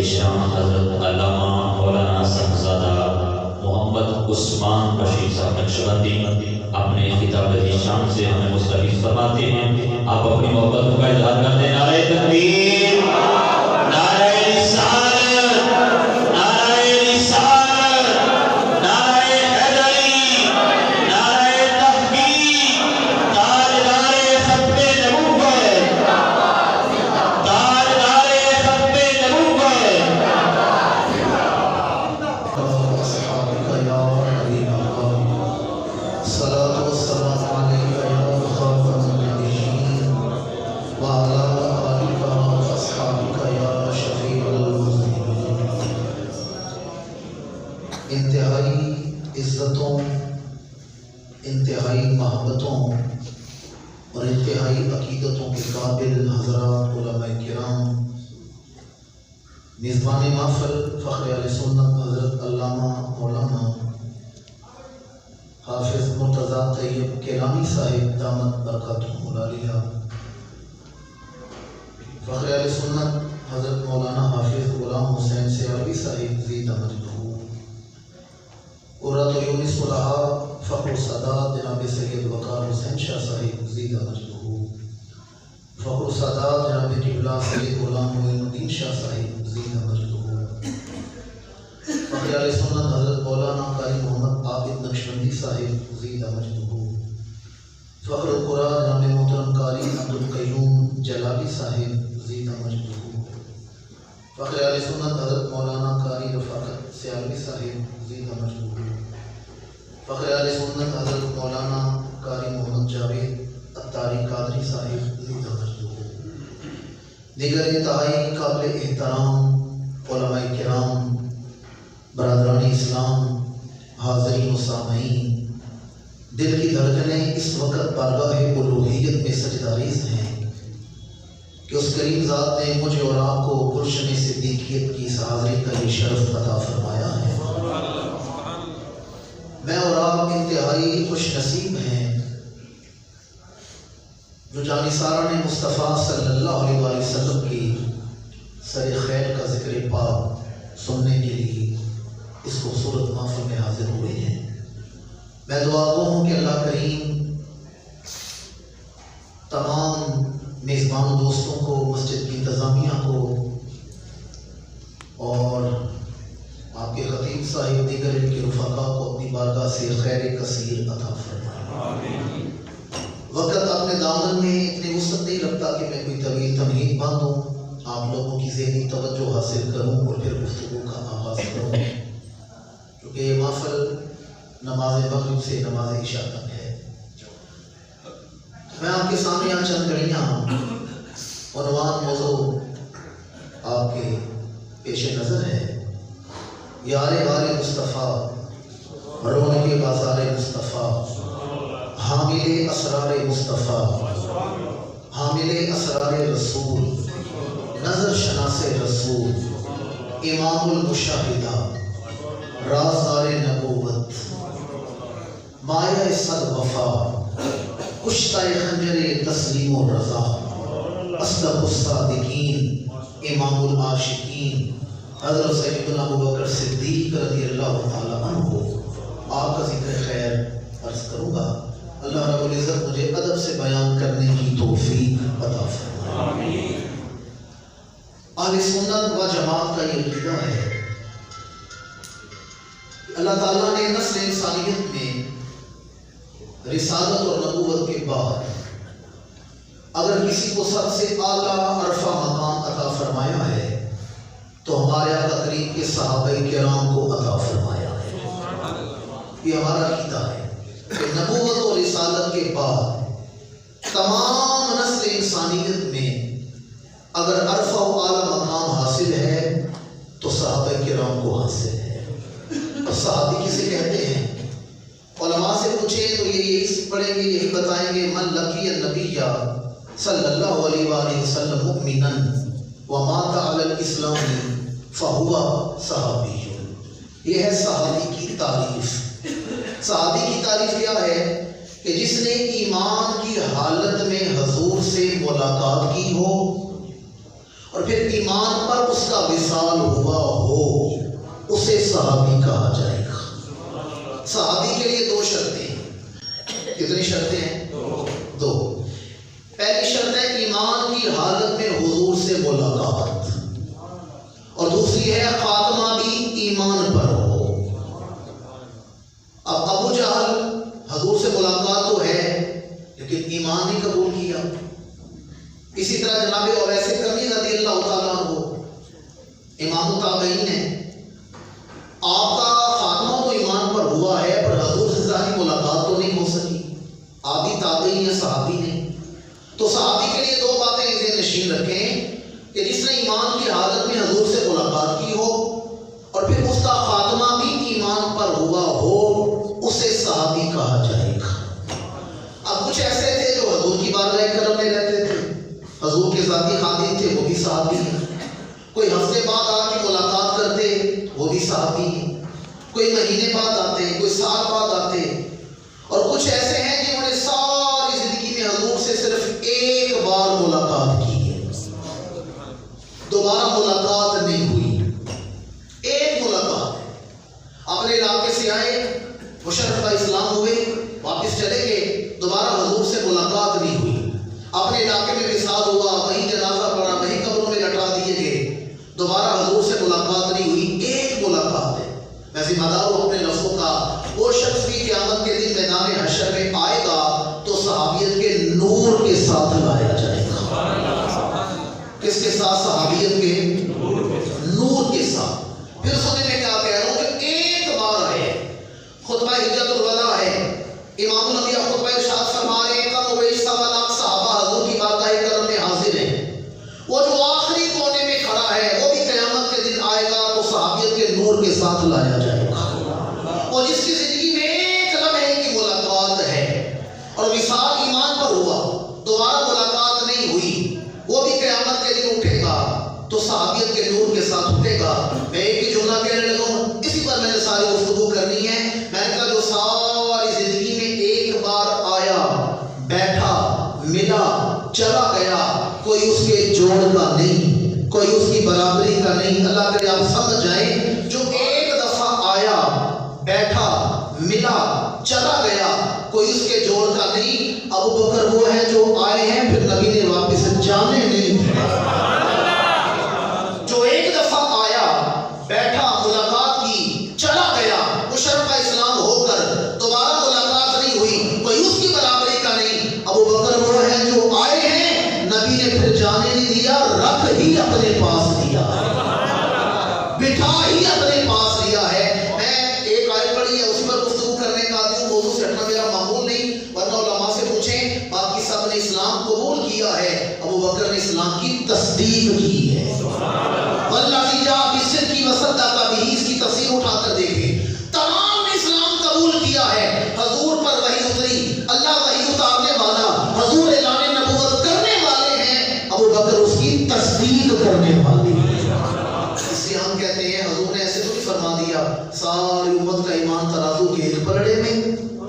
ذیشان حضرت علامہ مولانا صاحبزادہ محمد عثمان بشیر صاحب نقشبندی اپنے خطاب ذیشان سے ہمیں مستفیض فرماتے ہیں. آپ اپنی محبت کا اظہار کرتے ہیں. نعرہ تکبیر، نعرہ رسالت، نعرہ رسالت، نعرہ حیدری، نعرہ تحقیق، تاجدار ختم نبوت، تاجدار ختم نبوت. الصلاة والسلام عليك يا خاتم النبيين وعلى آلك وأصحابك يا شفيع المذنبين. انتہائی عزتوں، انتہائی محبتوں اور انتہائی عقیدتوں کے قابل حضرات علماء کرام، میزبان محفل فخر اہل سنت حضرت علامہ مولانا حافظ مرتضیٰ طیب کیلانی صاحب دامت برکاتہم العالیہ، فخر اہل سنت حضرت مولانا حافظ غلام حسین سیالوی صاحب زید مجدہ، قرۃ یونس الہا فخر سادات جناب سید وقار حسین شاہ صاحب زید مجدہ، فخر سادات جناب قبلہ سید غلام معین الدین شاہ صاحب زید مجدہ، فخر اہل سنت حضرت مولانا قاری محمد عابد نقشبندی صاحب زید مجدہ، فخر القرآن جناب محترم قاری عبدالقیوم جلالی صاحب زید مجدہ، فخر اہل سنت حضرت مولانا قاری رفاقت سیالوی صاحب زید مجدہ، فخر اہل سنت حضرت مولانا قاری محمد جاوید عطاری قادری صاحب زید مجدہ. دیگر انتہائی قابل احترام علماء کرام، برادران اسلام، حاضرین و سامعین، دل کی دھڑکنیں اس وقت بارگاہ الوہیت میں سجداریز ہیں کہ اس کریم ذات نے مجھے اور آپ کو گلشن صدیقیت کی اس حاضری کا یہ شرف عطا فرمایا ہے. میں اور آپ انتہائی خوش نصیب ہیں جو جانثاران مصطفیٰ صلی اللہ علیہ وآلہ وسلم کی سر خیر کا ذکر پاک سننے کے لیے اس خوبصورت محفل میں حاضر ہوئے ہیں. میں دعا گو ہوں کہ اللہ کریم تمام میزبان دوستوں کو، مسجد کی انتظامیہ کو اور آپ کے خطیب صاحب دیگر ان کے رفقا کو اپنی بارگاہ سے خیر کثیر عطا فرمائے. وقت اپنے دامن میں اتنی وسعت نہیں رکھتا کہ میں کوئی طویل تمہید باندھوں، آپ لوگوں کی ذہنی توجہ حاصل کروں اور پھر گفتگو کا آغاز کروں، کیونکہ یہ محفل نماز مغرب سے نماز عشاء تک ہے. میں آپ کے سامنے یہاں چند گھڑیاں عنوان موضوع آپ کے پیش نظر ہے. یار غار مصطفیٰ، رونق بازار مصطفیٰ، حامل اسرار مصطفیٰ، حامل اسرار رسول، نظر شناس رسول، امام المشاہدہ، رازدار نبوت، مایہ صد وفا، کشتہ خنجر تسلیم و رضا، اصدق الصادقین، امام العاشقین حضرت سیدنا ابوبکر صدیق رضی اللہ تعالیٰ عنہ. آپ کا ذکر خیر عرض کروں گا. اللہ رب العزت مجھے ادب سے بیان کرنے کی توفیق عطا فرمائے. اہل سنت و جماعت کا یہ عقیدہ ہے کہ اللہ تعالیٰ نے نسل انسانیت میں رسالت اور نبوت کے بعد اگر کسی کو سب سے اعلیٰ عرفہ مقام عطا فرمایا ہے تو ہمارے آقا کریم کے صحابہ کرام کو عطا فرمایا ہے. یہ ہمارا عقیدہ ہے کہ نبوت اور رسالت کے بعد تمام نسل انسانیت میں اگر عرفہ و اعلیٰ مقام حاصل ہے تو صحابہ کرام کو حاصل ہے. اور صحابی کسے کہتے ہیں؟ علماء سے پوچھیں تو یہی پڑھیں گے، یہی بتائیں گے، من لقی النبی صلی اللہ علیہ وآلہ وسلم مؤمنا ومات علی الاسلام فہو صحابی. یہ ہے صحابی کی تعریف. صحابی کی تعریف کیا ہے؟ کہ جس نے ایمان کی حالت میں حضور سے ملاقات کی ہو اور پھر ایمان پر اس کا وصال ہوا ہو، اسے صحابی کہا جائے گا۔ صحابی کے لیے دو شرطیں ہیں۔ کتنی شرطیں ہیں؟ دو۔ پہلی شرط ہے ایمان کی حالت میں حضور سے ملاقات، اور دوسری ہے خاتمہ بھی ایمان پر ہو۔ اب ابو جہل حضور سے ملاقات تو ہے لیکن ایمان نہیں قبول کیا۔ اسی طرح جناب اویس کرنی رضی اللہ تعالیٰ عنہ امام التابعین ہیں، آپ کا خاتمہ تو ایمان پر ہوا ہے پر حضور سے ذاتی ملاقات تو نہیں ہو سکی۔ آپ بھی تابعی ہیں، صحابی ہیں، تو صحابی کے لیے دو باتیں ذہن نشین رکھیں کہ جس نے ایمان کی حالت میں حضور سے ملاقات کی ہو اور پھر اس کا خاتمہ بھی ایمان پر ہوا ہو، اسے صحابی کہا جائے گا۔ اب کچھ ایسے تھے جو حضور کی بارگاہ کرم میں رہتے تھے، حضور کے ذاتی خادم تھے، وہ بھی صحابی ہیں۔ کوئی ہفتے بعد آ کے ملاقات کرتے، وہ بھی صحابی ہیں۔ کوئی مہینے بعد آتے، کوئی سال بعد آتے، اور کچھ ایسے ہیں جنہوں نے ساری زندگی میں حضور سے صرف ایک بار ملاقات کی ہے، دوبارہ ملاقات نہیں ہوئی۔ ایک ملاقات ہے، اپنے علاقے سے آئے، مشرف اسلام ہوئے، واپس چلے گئے، دوبارہ حضور سے ملاقات نہیں ہوئی۔ اپنے علاقے میں وصال ہوا، وہیں جنازہ پڑا، وہیں قبروں میں لٹا دیے گئے، دوبارہ حضور سے ملاقات نہیں ہوئی۔ ایک ملاقات ہے۔ میں ذمہ دار ہوں اپنے لفظوں کا۔ وہ شخص بھی قیامت کے دن میدان حشر میں آئے گا تو صحابیت کے نور کے ساتھ لایا جائے گا۔ کس کے ساتھ؟ صحابیت کے نور کے ساتھ۔ پھر سنیں میں کیا کہہ رہا ہوں کہ ایک بار آئے، خطبہ حجت الوداع ہے، امام الانبیاء خطبہ ارشاد فرما رہے ہیں، کم و بیش 1.25 لاکھ صحابہ حضور کی بارگاہ کرم میں حاضر ہیں۔ وہ جو آخری کونے میں کھڑا ہے وہ بھی قیامت کے دن آئے گا تو صحابیت کے نور کے ساتھ لایا جائے گا۔ اور جس کی زندگی میں ایک لمحے کی ملاقات ہے اور وصال ایمان پر ہوا، دوبارہ ملاقات نہیں ہوئی، وہ بھی قیامت کے دن اٹھے گا تو صحابیت کے نور کے ساتھ اٹھے گا۔ میں ایک ہی جملہ کہنے لگا ہوں، اسی پر میں نے ساری گفتگو کرنی ہے۔ میں نے کہا جو ساری زندگی میں ایک بار آیا، بیٹھا، ملا، چلا گیا، کوئی اس کے جوڑ کا نہیں، کوئی اس کی برابری کا نہیں۔ اللہ کرے آپ سمجھ جائیں، جو ایک دفعہ آیا، بیٹھا، ملا، چلا گیا، کوئی اس کے جوڑ کا نہیں۔ ابو بکر وہ ہے جو آئے ہیں پھر نبی نے واپس جانے نہیں دیا۔ جو ایک دفعہ آیا، بیٹھا، ملاقات کی، چلا گیا، مشرف اسلام ہو کر دوبارہ ملاقات نہیں ہوئی، کوئی اس کی برابری کا نہیں۔ ابو بکر وہ ہے جو آئے ہیں، نبی نے پھر جانے نہیں دیا، رکھ ہی اپنے پاس دیا، بٹھا ہی اپنے پاس لیا ہے۔ میں ایک آیت پڑھی ہے، اسی پر گفتگو کرنے کا عادی ہوں، موضوع سے ہٹنا میرا معمول نہیں، ورنہ علماء سے پوچھیں، باقی سب نے اسلام قبول کیا ہے، ابو بکر نے اسلام کی تصدیق کی ہے۔ والذی جاء بالصدق وصدق بہ، اس کی تفسیر اٹھا کر دیکھیں، تمام نے اسلام قبول کیا ہے۔ حضور پر وحی اتری، اللہ وحی اتارنے والا، حضور اعلان نبوت کرنے والے ہیں، ابو بکر اس کی تصدیق کرنے والے ہیں۔ اس لیے ہم کہتے ہیں حضور نے ایسے تو نہیں فرما دیا ساری امت کا ایمان ترازو کے ایک پلڑے میں،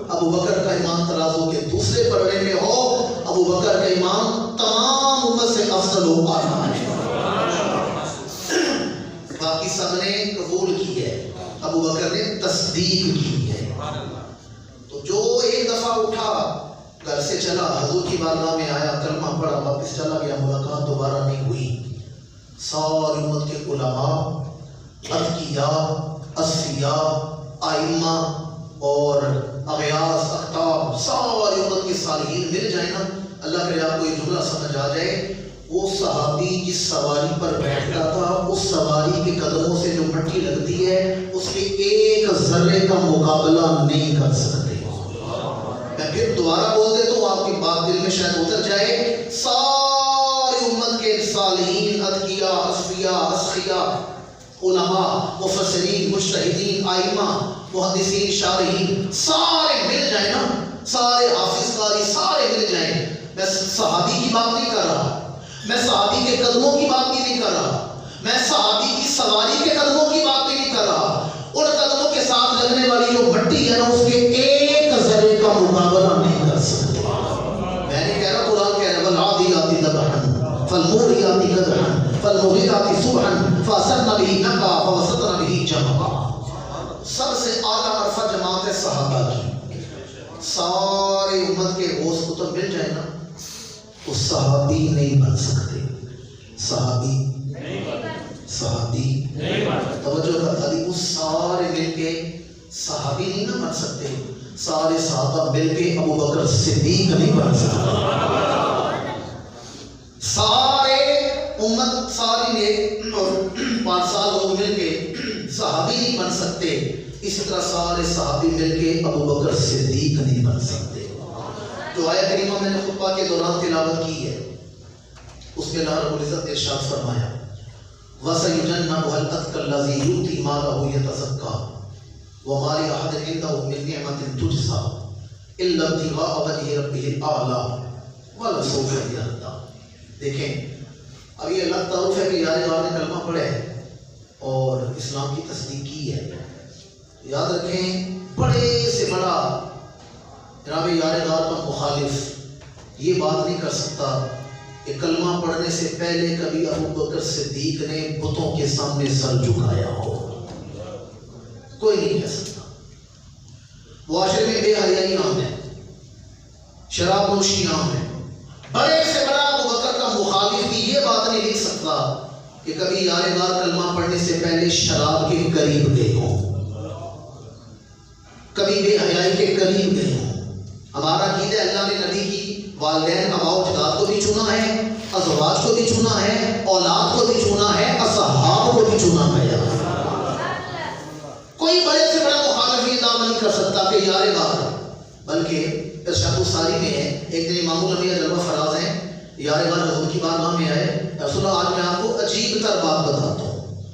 ابو بکر کا ایمان ترازو کے دوسرے پلڑے میں ہو۔ ابو بکر کا ایمان تمام امت سے افضل و اعلیٰ ہے، باقی سب نے قبول کی ہے، ابو بکر نے تصدیق کی ہے۔ تو جو ایک دفعہ اٹھا، گھر سے چلا، حضور کی بارگاہ میں آیا، کلمہ پڑھا، واپس چلا گیا، ملاقات دوبارہ نہیں ہوئی، ساری امت کے علماء، اتقیاء، اصفیاء، ائمہ اور اغیاث، اقطاب، ساری امت کے صالحین مل جائیں نا، اللہ کرے آپ کو یہ جملہ سمجھ آ جائے، وہ صحابی جس سواری پر بیٹھتا تھا، اس سواری کے قدموں سے جو مٹی لگتی ہے اس کے ایک ذرے کا مقابلہ نہیں کر سکتے۔ میں پھر دوبارہ بول دیتا ہوں، آپ کی بات دل میں شاید اتر جائے، ساری امت کے صالحین، اتقیاء، اصفیاء، اسخیاء، علماء، مفسرین، مجتہدین، ائمہ، محدثین، شارحین، سارے مل جائیں نا، سارے حافظ قاری سارے مل جائیں۔ میں صحابی کی بات نہیں کر رہا، میں صحابی کے قدموں کی بات بھی نہیں کر رہا، میں صحابی کی سواری کے قدموں کی بات بھی نہیں کر رہا، ان قدموں کے ساتھ لگنے والی جو مٹی ہے نا اس کے ایک ذرے کا مقابلہ نہیں کر سکتے۔ میں نے کہہ رہا، قرآن کہہ رہا، والعادیات ضبحا فالموریات قدحا فالمغیرات صبحا فاثرن به نقعا فوسطن به جمعا. سب سے اعلیٰ عرفہ جماعت ہے صحابہ کی. سارے امت کے غوث کتب مل جائے نا تو صحابی نہیں بن سکتے. صحابی توجہ کا تعلیم. سارے مل کے صحابی نہیں نہ بن سکتے. سارے صحابہ مل کے ابو بکر صدیق نہیں بن سکتے. سارے امت ساری نیک اور پارسال لوگ مل کے صحابی نہیں بن سکتے. اسی طرح سارے صحابی مل کے ابو بکر صدیق نہیں بن سکتے. جو آیت کریمہ میں نے خطبہ کے دوران تلاوت کی ہے اس میں اللہ رب العزت نے ارشاد فرمایا وَسَيُجَنَّبُهَا الْأَتْقَى الَّذِي يُؤْتِي مَالَهُ يَتَزَكَّى وَمَا لِأَحَدٍ عِندَهُ مِن نِّعْمَةٍ تُجْزَىٰ إِلَّا ابْتِغَاءَ وَجْهِ رَبِّهِ الْأَعْلَىٰ وَلَسَوْفَ يَرْضَىٰ. دیکھیں اب یہ اللہ تعارف ہے کہ یار غار نے کلمہ پڑھا ہے اور اسلام کی تصدیق کی ہے. یاد رکھیں بڑے سے بڑا جناب یار غار کا مخالف یہ بات نہیں کر سکتا کہ کلمہ پڑھنے سے پہلے کبھی ابو بکر صدیق نے بتوں کے سامنے سر جھکایا ہو. کوئی نہیں کہہ سکتا. معاشرے میں بے حیائی عام ہے, شراب نوشی عام ہے. بڑے سے بڑا ابو بکر کا مخالف بھی یہ بات نہیں لکھ سکتا کہ کبھی یار غار کلمہ پڑھنے سے پہلے شراب کے قریب گئے ہوں, کبھی بے حیائی کے قریب گئے ہوں. ہمارا عقیدہ اللہ نے نبی کی والدین آباء و اجداد کو بھی چنا ہے, ازواج کو بھی چنا ہے, اولاد کو بھی چنا ہے, اصحاب کو بھی چنا ہے. کوئی بڑے سے بڑا مخالف یہ دعویٰ نہیں کر سکتا کہ یار غار. بلکہ ارشاد الساری میں ہے ایک دن امام الانبیاء جلوہ فراز ہیں یار غار حضور کی بارگاہ میں آئے. رسول اللہ آج میں آپ کو عجیب تر بات بتاتا ہوں,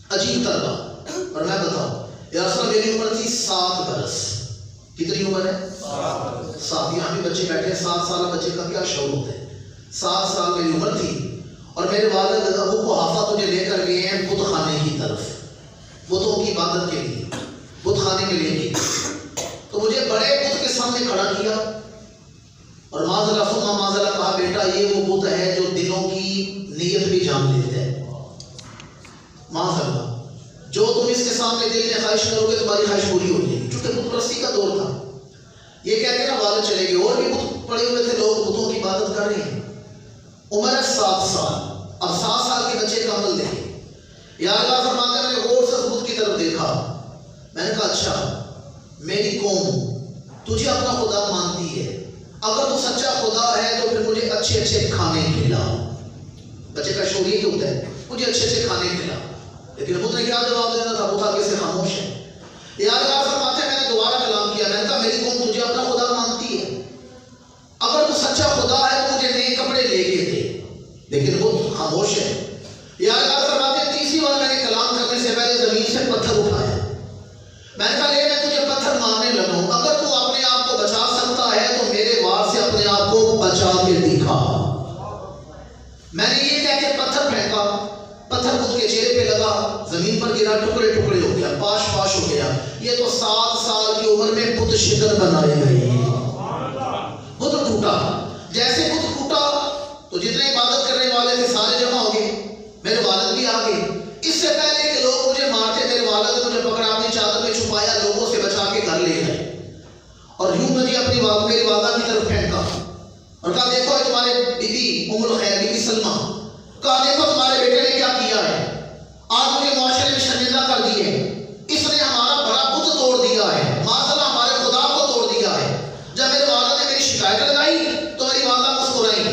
عجیب تر بات. اور میں بتاؤں یا رسول اللہ میری عمر تھی 7 برس. کتنی عمر ہے؟ 7. یہاں بھی بچے بیٹھے ہیں, 7 سالہ بچے کا کیا شعور ہوتا ہے. 7 سال میری عمر تھی اور میرے والد ابو قحافہ مجھے لے کر گئے ہیں بت خانے کی طرف, بتوں کی عبادت کے لیے بت خانے میں لے گئے. تو مجھے بڑے بت کے سامنے کھڑا کیا اور معاذ اللہ کہا بیٹا یہ وہ بت ہے جو دلوں کی نیت بھی جان لیتا ہے. معاذ اللہ جو تم اس کے سامنے دل میں خواہش کرو گے تمہاری خواہش پوری ہو جائے گی. چونکہ بت پرستی کا دور تھا. یہ کہہ کے نا والد چلے گئے. اور بھی بت پڑے ہوئے تھے, لوگ بتوں کی عبادت کر رہے ہیں. عمر ہے 7 سال. اب 7 سال کے بچے کا عمل دیکھیں. یا اللہ فرماتے ہیں میں نے غور سے بت کی طرف دیکھا. میں نے کہا اچھا میری قوم تجھے اپنا خدا مانتی ہے, اگر تو سچا خدا ہے تو پھر مجھے اچھے اچھے کھانے کھلا. بچے کا شعور یہ ہوتا ہے مجھے اچھے اچھے کھانے کھلا. لیکن بت نے کیا جواب دینا تھا؟ بت آگے سے خاموش ہے. یا اللہ فرماتے ہیں میں نے دوبارہ کلام کیا. میں نے کہا میری قوم تجھے اپنا خدا مانتی ہے, اگر تو سچا خدا ہے تو مجھے نئے کپڑے لے کے دے. لیکن بت خاموش ہے. یا اللہ فرماتے ہیں تیسری بار میں نے کلام کرنے سے پہلے زمین سے پتھر اٹھایا. میں نے کہا لے میں تجھے پتھر مارنے لگا ہوں, اگر تو اپنے آپ کو بچا سکتا ہے تو میرے وار سے اپنے آپ کو بچا کے دکھا. میں نے یہ کہہ کے پتھر پھینکا. پتھر بت کے چہرے پہ لگا, زمین پر گرا, ٹکڑے ٹکڑے ہو گیا, پاش پاش ہو گیا. یہ تو 7 سال کی عمر میں بت شکر بنائے گئے. بت ٹوٹا. جیسے بت ٹوٹا تو جتنے عبادت کرنے والے تھے سارے جمع ہو گئے. میرے والد بھی آ گئے. اس سے پہلے کہ لوگ مجھے مارتے میرے والد نے مجھے پکڑا, اپنی چادر میں چھپایا, لوگوں سے بچا کے گھر لے گئے. اور یوں مجھے اپنی میری والدہ کی طرف پھینکا اور کہا دیکھو تمہارے بی بی ام الخیر بی بی سلمہ, کہا دیکھو تمہارے بیٹے نے کیا کیا ہے, آج مجھے معاشرے میں شرمندہ کر دی ہے. اس نے ہمارا بڑا بت توڑ دیا ہے, معاذ ہمارے خدا کو توڑ دیا ہے. جب میرے والدہ نے میری شکایت لگائی تو میری والدہ مسکرائی,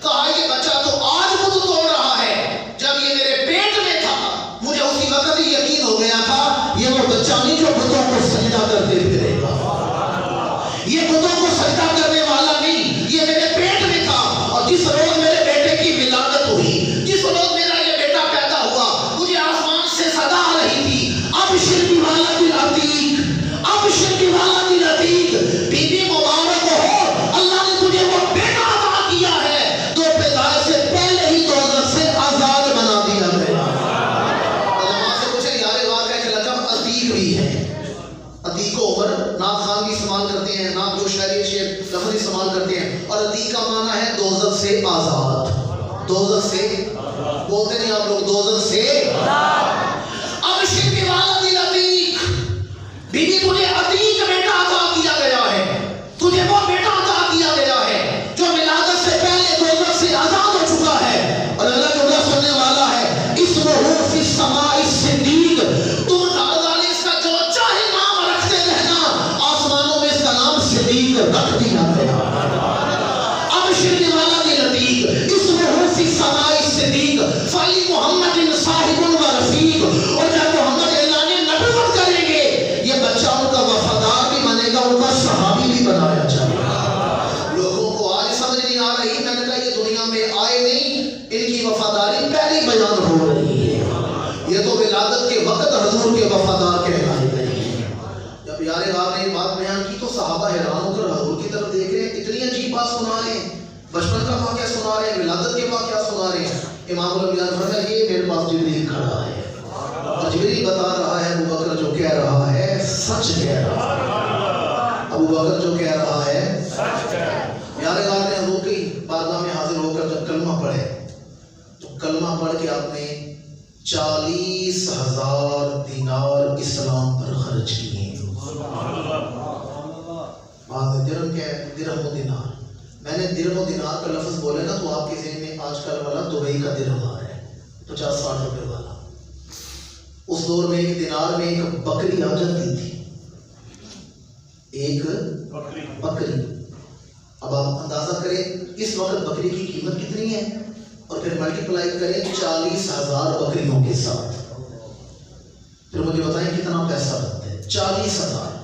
کہا یہ بچہ تو آج بت توڑ رہا ہے, جب یہ میرے پیٹ میں تھا مجھے اسی وقت ہی یقین ہو گیا تھا یہ وہ بچہ نہیں جو بتوں کو سجدہ کرتے پھرے گا, یہ بتوں کو سجدہ کرنے والا نہیں, یہ میرے پیٹ میں تھا. اور جس روز میرے بیٹے کی ولادت ہوئی, جس روز میرا یہ بیٹا پیدا ہوا, مجھے آسمان سے صدا آ رہی تھی اب شرک والا دل عتیق, اب شرک والا دل عتیق. بی بی مبارک ہو, اللہ نے تجھے وہ بیٹا عطا کیا ہے جو پیدائش سے پہلے ہی دوزخ سے آزاد بنا دیا گیا. علماء سے پوچھے یار غار کا ایک لقب عتیق بھی ہے. عتیق و عمر نعت خان بھی استعمال کرتے ہیں, نعت جو شاعری شعر لفظ استعمال کرتے ہیں. اور عتیق کا معنی ہے دوزخ سے آزاد. دوزخ سے بولتے نہیں آپ لوگ، دوزخ سے اب شرک والا دل عتیق، بی بی تجھے عتیق بیٹا عطا کیا گیا ہے، تجھے وہ بیٹا عطا کیا گیا ہے جو ولادت سے پہلے دوزخ سے آزاد ہو چکا ہے، اور اللہ جملہ سننے والا ہے اسمہ فی السماء الصدیق، تم دادا اس کا جو چاہے نام رکھتے رہنا، آسمانوں میں اس کا نام صدیق رکھ دیا گیا۔ اب شرک والا دل عتیق اسمہ فی السماء الصدیق فعلی محمد صاحب و رفیق، اور جب محمد اعلان نبوت کریں گے یہ بچہ ان کا وفادار بھی بنے گا، ان کا صحابی بھی بنایا جائے گا۔ لوگوں کو آج سمجھ نہیں آ رہی، میں نے کہا یہ دنیا میں آئے نہیں، ان کی وفاداری پہلے بیان ہو رہی ہے، یہ تو ولادت کے وقت حضور کے وفادار کہلائے گئے ہیں۔ جب یار غار نے یہ بات بیان کی تو صحابہ حیران ہو کر حضور کی طرف دیکھ رہے ہیں، اتنی عجیب بات سنا رہے ہیں، بچپن کا واقعہ سنا رہے ہیں، ولادت کے واقعہ سنا رہے ہیں۔ امام الانبیاء نے فرمایا یہ میرے پاس جبریل کھڑا ہے، اور جبریل بتا رہا ہے ابو بکر جو کہہ رہا ہے سچ کہہ رہا ہے، ابو بکر جو کہہ رہا ہے سچ کہہ رہا ہے۔ یار غار نے حضور کی بارگاہ میں حاضر ہو کر جب کلمہ پڑھے تو کلمہ پڑھ کے آپ نے 40,000 دینار اسلام پر خرچ کیے۔ بعد میں درہم کیا ہے، درہم و دینار، میں نے درہم و دینار کا لفظ بولے نا تو آپ کے ذہن میں آج کل والا دبئی کا درہم آ رہا ہے، 50-60 روپے والا۔ اس دور میں ایک دینار میں ایک بکری آ جاتی تھی، ایک بکری۔ اب آپ اندازہ کریں اس وقت بکری کی قیمت کتنی ہے، اور پھر ملٹیپلائی کریں 40,000 بکریوں کے ساتھ، پھر مجھے بتائیں کتنا پیسہ بنتا ہے، 40,000۔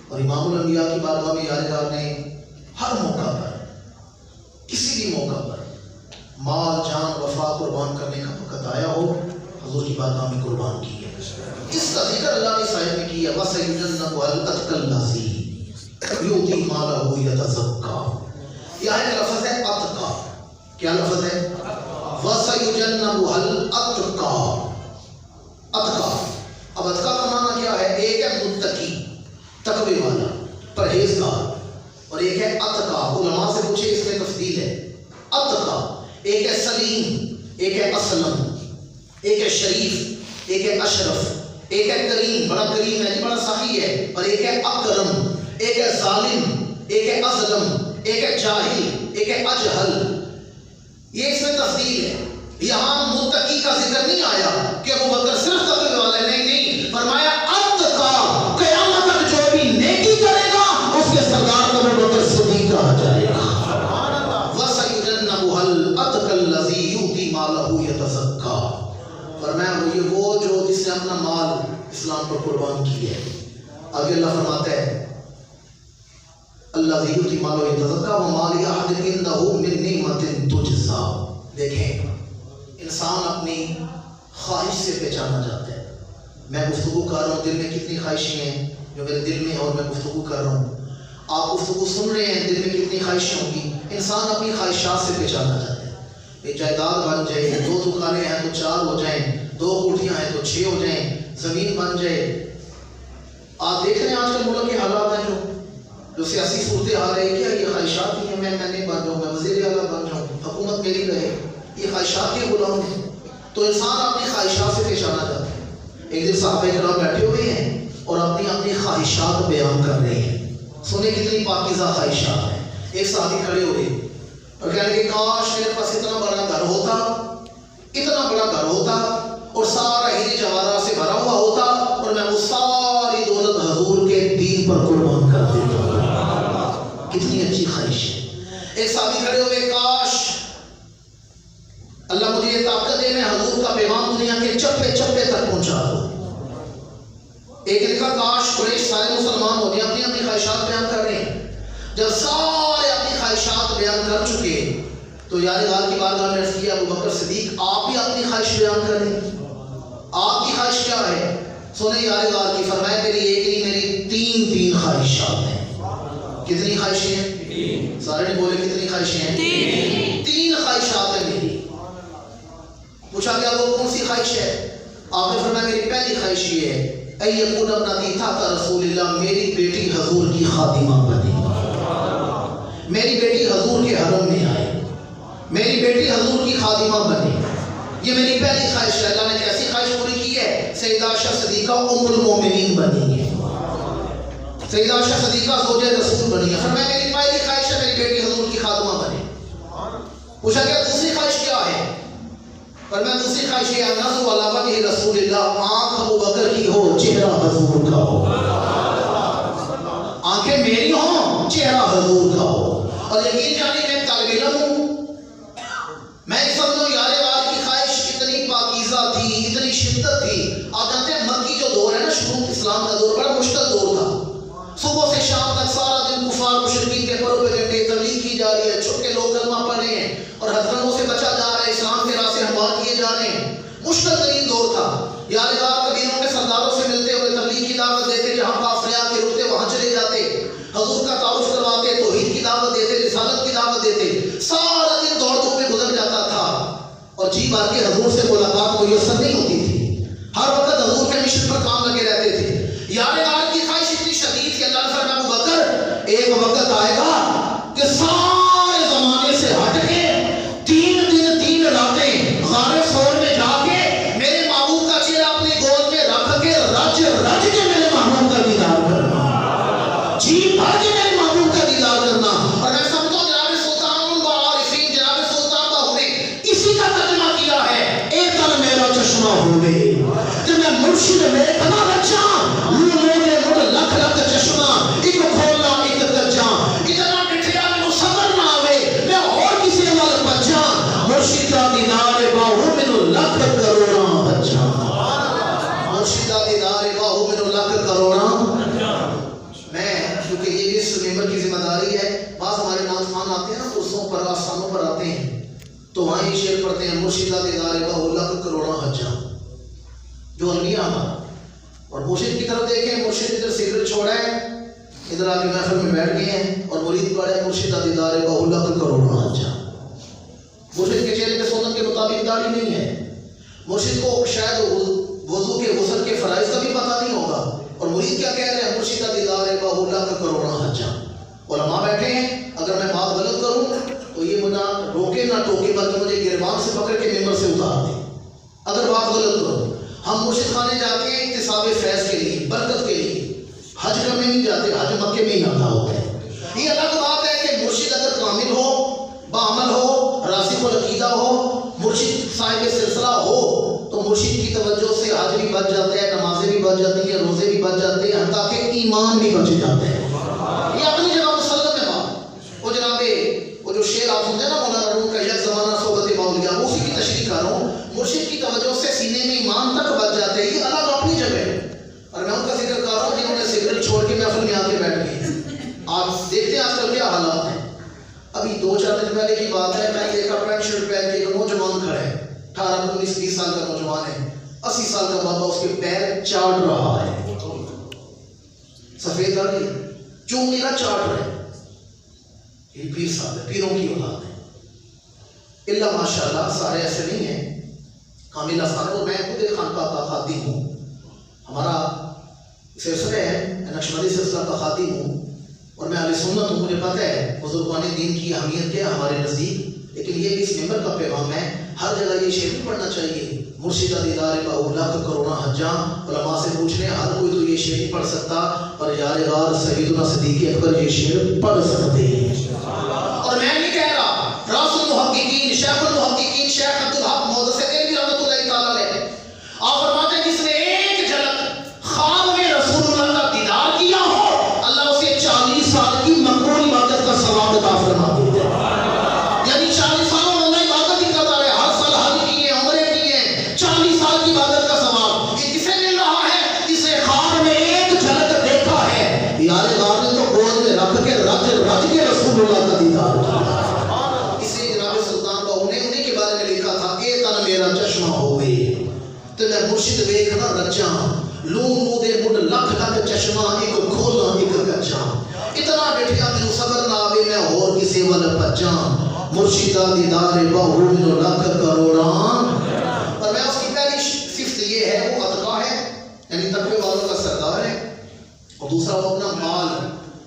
اور امام الانبیاء کی بارگاہ میں یار غار نے ہر موقع پر، کسی بھی موقع پر مال جان وفا قربان کرنے کا وقت آیا ہو، حضور کی بارگاہ میں قربان کی ہے۔ اس کا ذکر اللہ نے صاحب میں کیا، وَسَيُجَنَّبُهَا الْأَتْقَى الَّذِي يُؤْتِي مَالَهُ يَتَزَكَّىٰ، یہ آیت لفظ ہے اتقا، کیا لفظ ہے، وَسَيُجَنَّبُهَا الْأَتْقَىٰ، اتقا۔ اب اتقا کا معنی کیا ہے، ایک ہے متقی تقوی والا پرہیزگار، اور ایک ہے اتقا، علماء سے پوچھے اس میں تفصیل ہے۔ اتقا ایک ہے سلیم، ایک ہے اسلم، ایک ہے شریف، ایک ہے اشرف، ایک ہے کریم، بڑا کریم ہے، بڑا سخی ہے، اور ایک ہے اکرم، ایک ہے ظالم، ایک ہے اظلم، ایک ہے جاہل، ایک ہے اجہل، یہ اس میں تفصیل ہے۔ یہاں متقی کا ذکر نہیں آیا کہ ابو بکر صرف تقوی والا ہے، نہیں، فرمایا اتقا، قیامت تک جو بھی نیکی کرے گا اس کے سردار کو ابو بکر صدیق کہا جائے گا۔ وَسَيُجَنَّبُهَا الْأَتْقَى الَّذِي يُؤْتِي مَالَهُ يَتَزَكَّىٰ، فرمایا وہ جو جس نے اپنا مال اسلام پر قربان کی ہے۔ آگے اللہ فرماتا ہے الَّذِي يُؤْتِي مَالَهُ يَتَزَكَّىٰ وَمَا لِأَحَدٍ عِندَهُ مِن نِّعْمَةٍ تُجْزَىٰ۔ دیکھیں انسان اپنی خواہش سے پہچانا جاتا ہے۔ میں گفتگو کر رہا ہوں، دل میں کتنی خواہشیں ہیں جو میرے دل میں، اور میں گفتگو کر رہا ہوں، آپ گفتگو سن رہے ہیں، دل میں کتنی خواہشیں ہوں گی۔ انسان اپنی خواہشات سے پہچانا جاتا ہے۔ ایک جائیداد بن جائے، 2 دکانیں ہیں تو 4 ہو جائیں، 2 کوٹھیاں ہیں تو 6 ہو جائیں، زمین بن جائے۔ آپ دیکھ رہے ہیں آج کل ملک کے حالات ہیں جو سیاسی صورتحال ہے، کیا یہ خواہشات ہی ہیں، میں نہیں بن جاؤں، میں وزیر اعلیٰ بن جاؤں، حکومت میری رہے، یہ خواہشات کے غلام ہیں۔ تو انسان اپنی خواہشات سے پہچانا جاتا ہے۔ ایک دن صحابہ کرام بیٹھے ہوئے ہیں اور اپنی خواہشات بیان کر رہے ہیں، سنیں کتنی پاکیزہ خواہشات ہیں۔ ایک صحابی کھڑے ہوئے اور کہنے لگے کاش میرے پاس اتنا بڑا گھر ہوتا، اتنا بڑا گھر ہوتا، اور سارا ہیرے جواہرات سے بھرا ہوا ہوتا، اور میں وہ ساری دولت حضور کے دین پر قربان کر دیتا۔ کتنی اچھی خواہش ہے۔ ایک صحابی کھڑے ہوئے، کاش اللہ مجھے یہ طاقت دے میں حضور کا پیغام دنیا کے چپے چپے تک پہنچا دوں۔ ایک نے کہا کاش قریش سارے مسلمان ہو گئے، اپنی خواہشات بیان کر رہے ہیں۔ جب سارے اپنی خواہشات بیان کر چکے تو یار غار کی بارگاہ میں عرض کیا ابو بکر صدیق آپ بھی اپنی خواہش بیان کریں، آپ کی خواہش کیا ہے؟ سنیں یار غار کی، فرمایا میری ایک نہیں میری تین خواہشات ہیں۔ کتنی خواہشیں ہیں؟ سارے نے بولے کتنی خواہشیں ہیں؟ 3 خواہشات ہیں میری۔ پوچھا گیا وہ کون سی خواہش ہے؟ آپ نے فرمایا میری پہلی خواہش یہ ہے ایکون ابنتی تحت رسول اللہ، میری بیٹی حضور کی خادمہ بنے، میری بیٹی حضور کے حرم میں آئے، میری بیٹی حضور کی خادمہ بنے، یہ میری پہلی خواہش ہے۔ اللہ نے کیسی خواہش پوری کی ہے؟ سیدہ عائشہ صدیقہ ام المومنین بنی ہے، سیدہ عائشہ صدیقہ زوج رسول بنی ہے۔ فرمایا میری پہلی خواہش ہے میری بیٹی حضور کی خادمہ بنے۔ پوچھا کہ دوسری خواہش کیا ہے؟ فرمایا دوسری خواہش یہ نظر علی وجہ رسول اللہ، آنکھ ابو بکر کی ہو، چہرہ حضور کا ہو، آنکھیں میری ہوں، چہرہ حضور کا ہو۔ اور یقین جانی میں طالب علم ہوں، میں سمجھو یار وار کی خواہش اتنی پاکیزہ تھی، اتنی شدت تھی۔ آپ جانتے ہیں مکی جو دور ہے نا، شروع اسلام کا دور بڑا مشکل دور تھا۔ صبح سے شام تک سارا دن کفار مشرکین کے پروپیگنڈے تبلیغ کی جا رہی ہے، چھپ کے لوگ کلمہ پڑھ رہے ہیں اور ہتھکڑوں سے بچا جا رہا ہے، اسلام کے راستے ہموار کیے جا رہے ہیں۔ مشکل ترین دور تھا۔ یادگار قبیلوں کے سرداروں سے ملتے ہوئے تبلیغ کی دعوت دیتے، جہاں قافلے آ کے رکتے وہاں چلے جاتے، حضور کا تعارف کرواتے، توحید کی دعوت دیتے، رسالت کی دعوت دیتے۔ سارا دن دوڑ دھوپ میں گزر جاتا تھا اور جی بار کے حضور سے ملاقات میسر نہیں ہوتی تھی۔ ہر وقت حضور کے مشن پر کام لگے رہتے تھے۔ یادگار کی خواہش اتنی شدید تھی، اللہ نے فرمایا ابو بکر ایک وقت آئے گا کہ سارے زمانے سے ہٹ کے 3 دن 3 راتیں غار ثور میں جا کے میرے محبوب کا چہرہ اپنی گود میں رکھ کے رج رج کے میرے محبوب کا دیدار کرنا، جی بھر کے میرے محبوب کا دیدار کرنا۔ اور میں سمجھتا ہوں جناب سلطان العارفین جناب سلطان باہو نے اسی کا ترجمہ کیا ہے، اے تن میرا چشمہ ہوئے کہ میں مرشد ویکھنا بچاں، لوگوں نے مڑ لکھ لکھ چشمہ ایک کھولا ایک کچاں، اتنا ڈٹھیا مینوں صبر نہ آوے میں اور کسی وال بچاں، مرشد دا دیدار باہو مینوں لکھ کروڑاں بچاں، مرشد دا دیدار باہو مینوں لکھ کروڑاں۔ میں کیونکہ یہ بھی اس ممبر کی ذمہ داری ہے، بعض ہمارے نعت خوان آتے ہیں نا کرسوں پر آستانوں پر آتے ہیں تو وہاں یہ شعر پڑھتے ہیں، مرشد دا دیدار باہو لکھ کروڑاں بچاں، جو المیہ ہمارا۔ اور مرشد کی طرف دیکھیں، مرشد ادھر سگریٹ چھوڑا ہے، ادھر آ کے محفل میں بیٹھ گئے ہیں اور مرید پڑھا ہے مرشد دا دیدار باہو لکھ کروڑاں بچاں۔ مرشد کے چہرے پہ سنت کے مطابق داڑھی نہیں ہے، مرشد کو شاید وضو کے غسل کے فرائض کا بھی پتہ نہیں ہوگا، اور مرید کیا کہہ رہے ہیں، مرشد دا دیدار باہو لکھ کروڑاں بچاں۔ علماء بیٹھے ہیں، اگر میں بات غلط کروں تو یہ مجھے روکے نہ ٹوکے بلکہ مجھے گریبان سے پکڑ کے ممبر سے اتار دیں اگر بات غلط کروں۔ ہم مرشد خانے جاتے ہیں اکتساب فیض کے لیے، برکت کے لیے، حج کرنے نہیں جاتے، حج مکے میں ہی ادا ہوتا ہے۔ یہ الگ بات ہے کہ مرشد اگر کامل ہو، بعمل ہو، راسخ العقیدہ ہو، مرشد صاحب سلسلہ ہو تو مرشد کی توجہ سے حج بھی بچ جاتا ہے، نمازیں بھی بچ جاتی ہیں، روزے بھی بچ جاتے ہیں، حتیٰ کہ ایمان بھی بچ جاتا ہے۔ یہ اپنی جگہ مسلم ہے بات۔ وہ جناب وہ جو شعر آپ سنتے ہیں نا مولانا روم کا، یک زمانہ صحبت مولیہ، اسی کی تشریح کر رہا ہوں۔ مرشد کی توجہ سے سینے میں ایمان تک بچ جاتے ہیں، یہ الگ اپنی جگہ ہے۔ اور میں ان کا ذکر کر رہا ہوں جنہوں نے سگریٹ چھوڑ کے محفل میں آ کے بیٹھ گئے۔ آپ دیکھتے ہیں آج کل کیا حالات ہیں۔ ابھی 2-4 دن پہلے کی بات ہے، میں نے دیکھا پینٹ شرٹ پہن کے ایک نوجوان کھڑا ہے، 18-19-20 سال کا نوجوان ہے، 80 سال کا بابا اس کے پیر چاٹ رہا ہے، سفید داڑھی چونگی نہ چاٹ رہے۔ یہ پیر صاحب ہے، پیروں کی اولاد ہے، اللہ ماشاءاللہ سارے ایسے نہیں ہیں کامل آسان۔ اور میں خود ایک خانقاہ کا خادم ہوں، ہمارا سلسلہ ہے نقشبندی سلسلہ کا خادم ہوں، اور میں اہل سنت ہوں، مجھے پتہ ہے بزرگان دین کی اہمیت کیا ہے ہمارے نزدیک۔ لیکن یہ بھی اس ممبر کا پیغام ہے، ہر جگہ یہ شعر بھی پڑھنا چاہیے، مرشد دیدار باہو لکھ کروڑاں حجاں۔ علماء سے پوچھ رہے ہیں ہر کوئی تو یہ شعر نہیں پڑھ سکتا، پر یار غار سیدنا صدیق اکبر یہ شعر پڑھ سکتے ہیں۔ اور میں نہیں کہہ رہا، راس المحققین شیخ المحققین شیخ عبدالحق محدث دہلوی رحمۃ اللہ تعالیٰ علیہ آپ فرماتے ہیں جس نے ایک جھلک خواب میں رسول اللہ کا دیدار کیا ہو، اللہ اسے 40 سال کی مقبول عبادت کا ثواب عطا فرما دیتا ہے۔ یعنی 40 سال اللہ عبادت ہی کرتا رہے، ہر سال حج کیے، عمرے کیے، 40 سال کی عبادت کا ثواب یہ کسے مل رہا ہے؟ جسے خواب میں ایک جھلک دیکھا ہے، یار غار نے تو گود میں رکھ کے رج رج کے رسول اللہ کا دیدار کیا۔ اسے جناب سلطان باہو نے انہیں کے بارے میں لکھا تھا، اے تن میرا چشمہ ہوئے تے میں مرشد ویکھنا رچاں، لوں لوں دے مڈ لکھ لکھ چشمہ ایک کھولا ایک کچاں، اتنا ڈٹھیا مینوں صبر نہ آوے میں ہور کسے ول بچاں، مرشد دا دیدار باہو مینوں لکھ کروڑاں۔ اور میں اس کی پہلی صفت یہ ہے وہ اتقا ہے، یعنی تقوی والوں کا سردار ہے، اور دوسرا وہ اپنا مال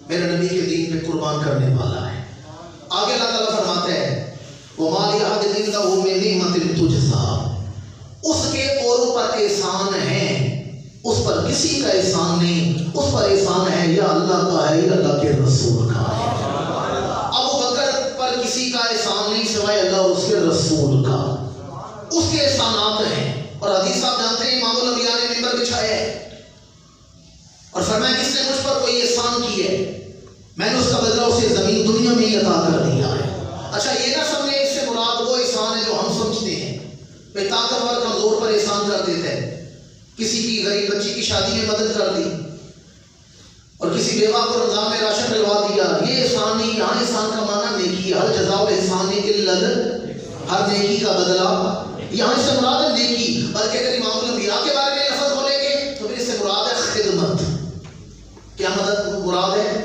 میرے نبی کے دین پہ قربان کرنے والا ہے۔ آگے اللہ تعالیٰ فرماتے ہیں وَمَا اس کے اوروں پر احسان ہے، اس پر کسی کا احسان نہیں، اس پر احسان ہے یا اللہ کا ہے یا اللہ کے رسول کا ہے۔ ابو بکر پر کسی کا احسان نہیں سوائے اللہ اور اس کے رسول کا، اس کے احسانات ہیں۔ اور حدیث آپ جانتے ہیں امام الانبیاء نے منبر بچھایا ہے اور فرمایا کس نے مجھ پر کوئی احسان کی ہے میں نے اس کا بدلہ اسے زمین دنیا میں ہی عطا کر دیا ہے۔ اچھا یہ نہ سمجھے اس سے مراد وہ احسان ہے جو ہم سمجھتے ہیں، بے طاقتور کمزور پر احسان کر دیتا ہے، کسی کی غریب بچی کی شادی میں مدد کر دی اور کسی بیوہ کو رمضان میں راشن ڈلوا دیا، یہ احسان نہیں۔ یہاں احسان کا معنی نیکی ہے، ہر جزاء الاحسان الا ہر نیکی کا بدلہ، یہاں اس سے مراد ہے نیکی۔ بلکہ اگر امام الانبیاء کے بارے میں لفظ بولیں گے تو پھر اس سے مراد ہے خدمت۔ کیا مدد مراد ہے؟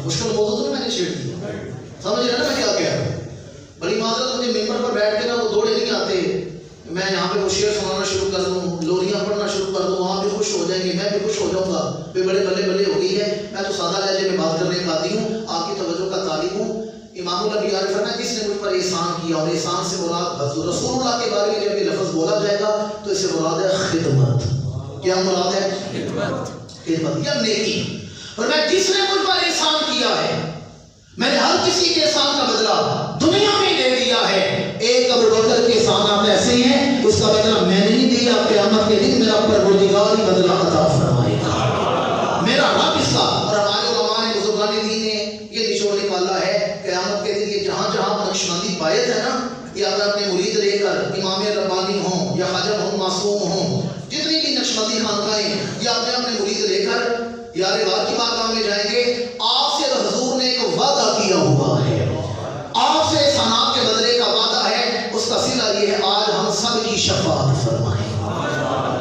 مشکل موضوع تو میں نے چھیڑ دیا، سمجھ رہے نا میں کیا کہہ رہا ہوں؟ بڑی معذرت، مجھے ممبر پر بیٹھ کے نا وہ دوڑے نہیں آتے، میں یہاں پہ وہ شعر سنانا شروع کر دوں، لوریاں پڑھنا شروع کر دوں، وہاں بھی خوش ہو جائیں گے، میں بھی خوش ہو جاؤں گا، پھر بڑے بلے بلے ہو گئی ہے۔ میں تو سادہ لہجے میں بات کرنے کا عادی ہوں، آپ کی توجہ کا طالب ہوں۔ امام الانبیاء نے فرمایا جس نے مجھ پر احسان کیا، اور احسان سے مراد حضور رسول اللہ کے بارے میں جب یہ لفظ بولا جائے گا تو اس سے مراد ہے خدمت۔ کیا مراد ہے؟ خدمت یا نیکی۔ فرمایا جس نے مجھ پر احسان کیا ہے میں نے ہر کسی کے احسان کا بدلہ دنیا میں دے دیا ہے۔ ایک ابو بکر کے احسانات ایسے ہیں اس کا بدلہ میں نے نہیں دیا، قیامت کے دن میرا پروردگار ہی بدلہ عطا فرمائے گا، میرا رب اس کا۔ اور ہمارے علماء نے بزرگان دین نے یہ نچوڑ نکالا ہے قیامت کے دن یہ جہاں جہاں نقشبندی بیعت ہے نا، یہ اگر اپنے مرید لے کر امام ربانی ہوں یا خواجہ محمد معصوم ہوں، جتنی بھی نقشبندی خانقاہیں، یہ اپنے اپنے مرید لے کر یار غار کی بارگاہ میں جائیں گے، آپ سے حضور نے ایک وعدہ کیا ہوا ہے، آپ سے احسانات کے بدلے کا وعدہ ہے، اس کا صلہ یہ ہے آج ہم سب کی شفاعت فرمائیں،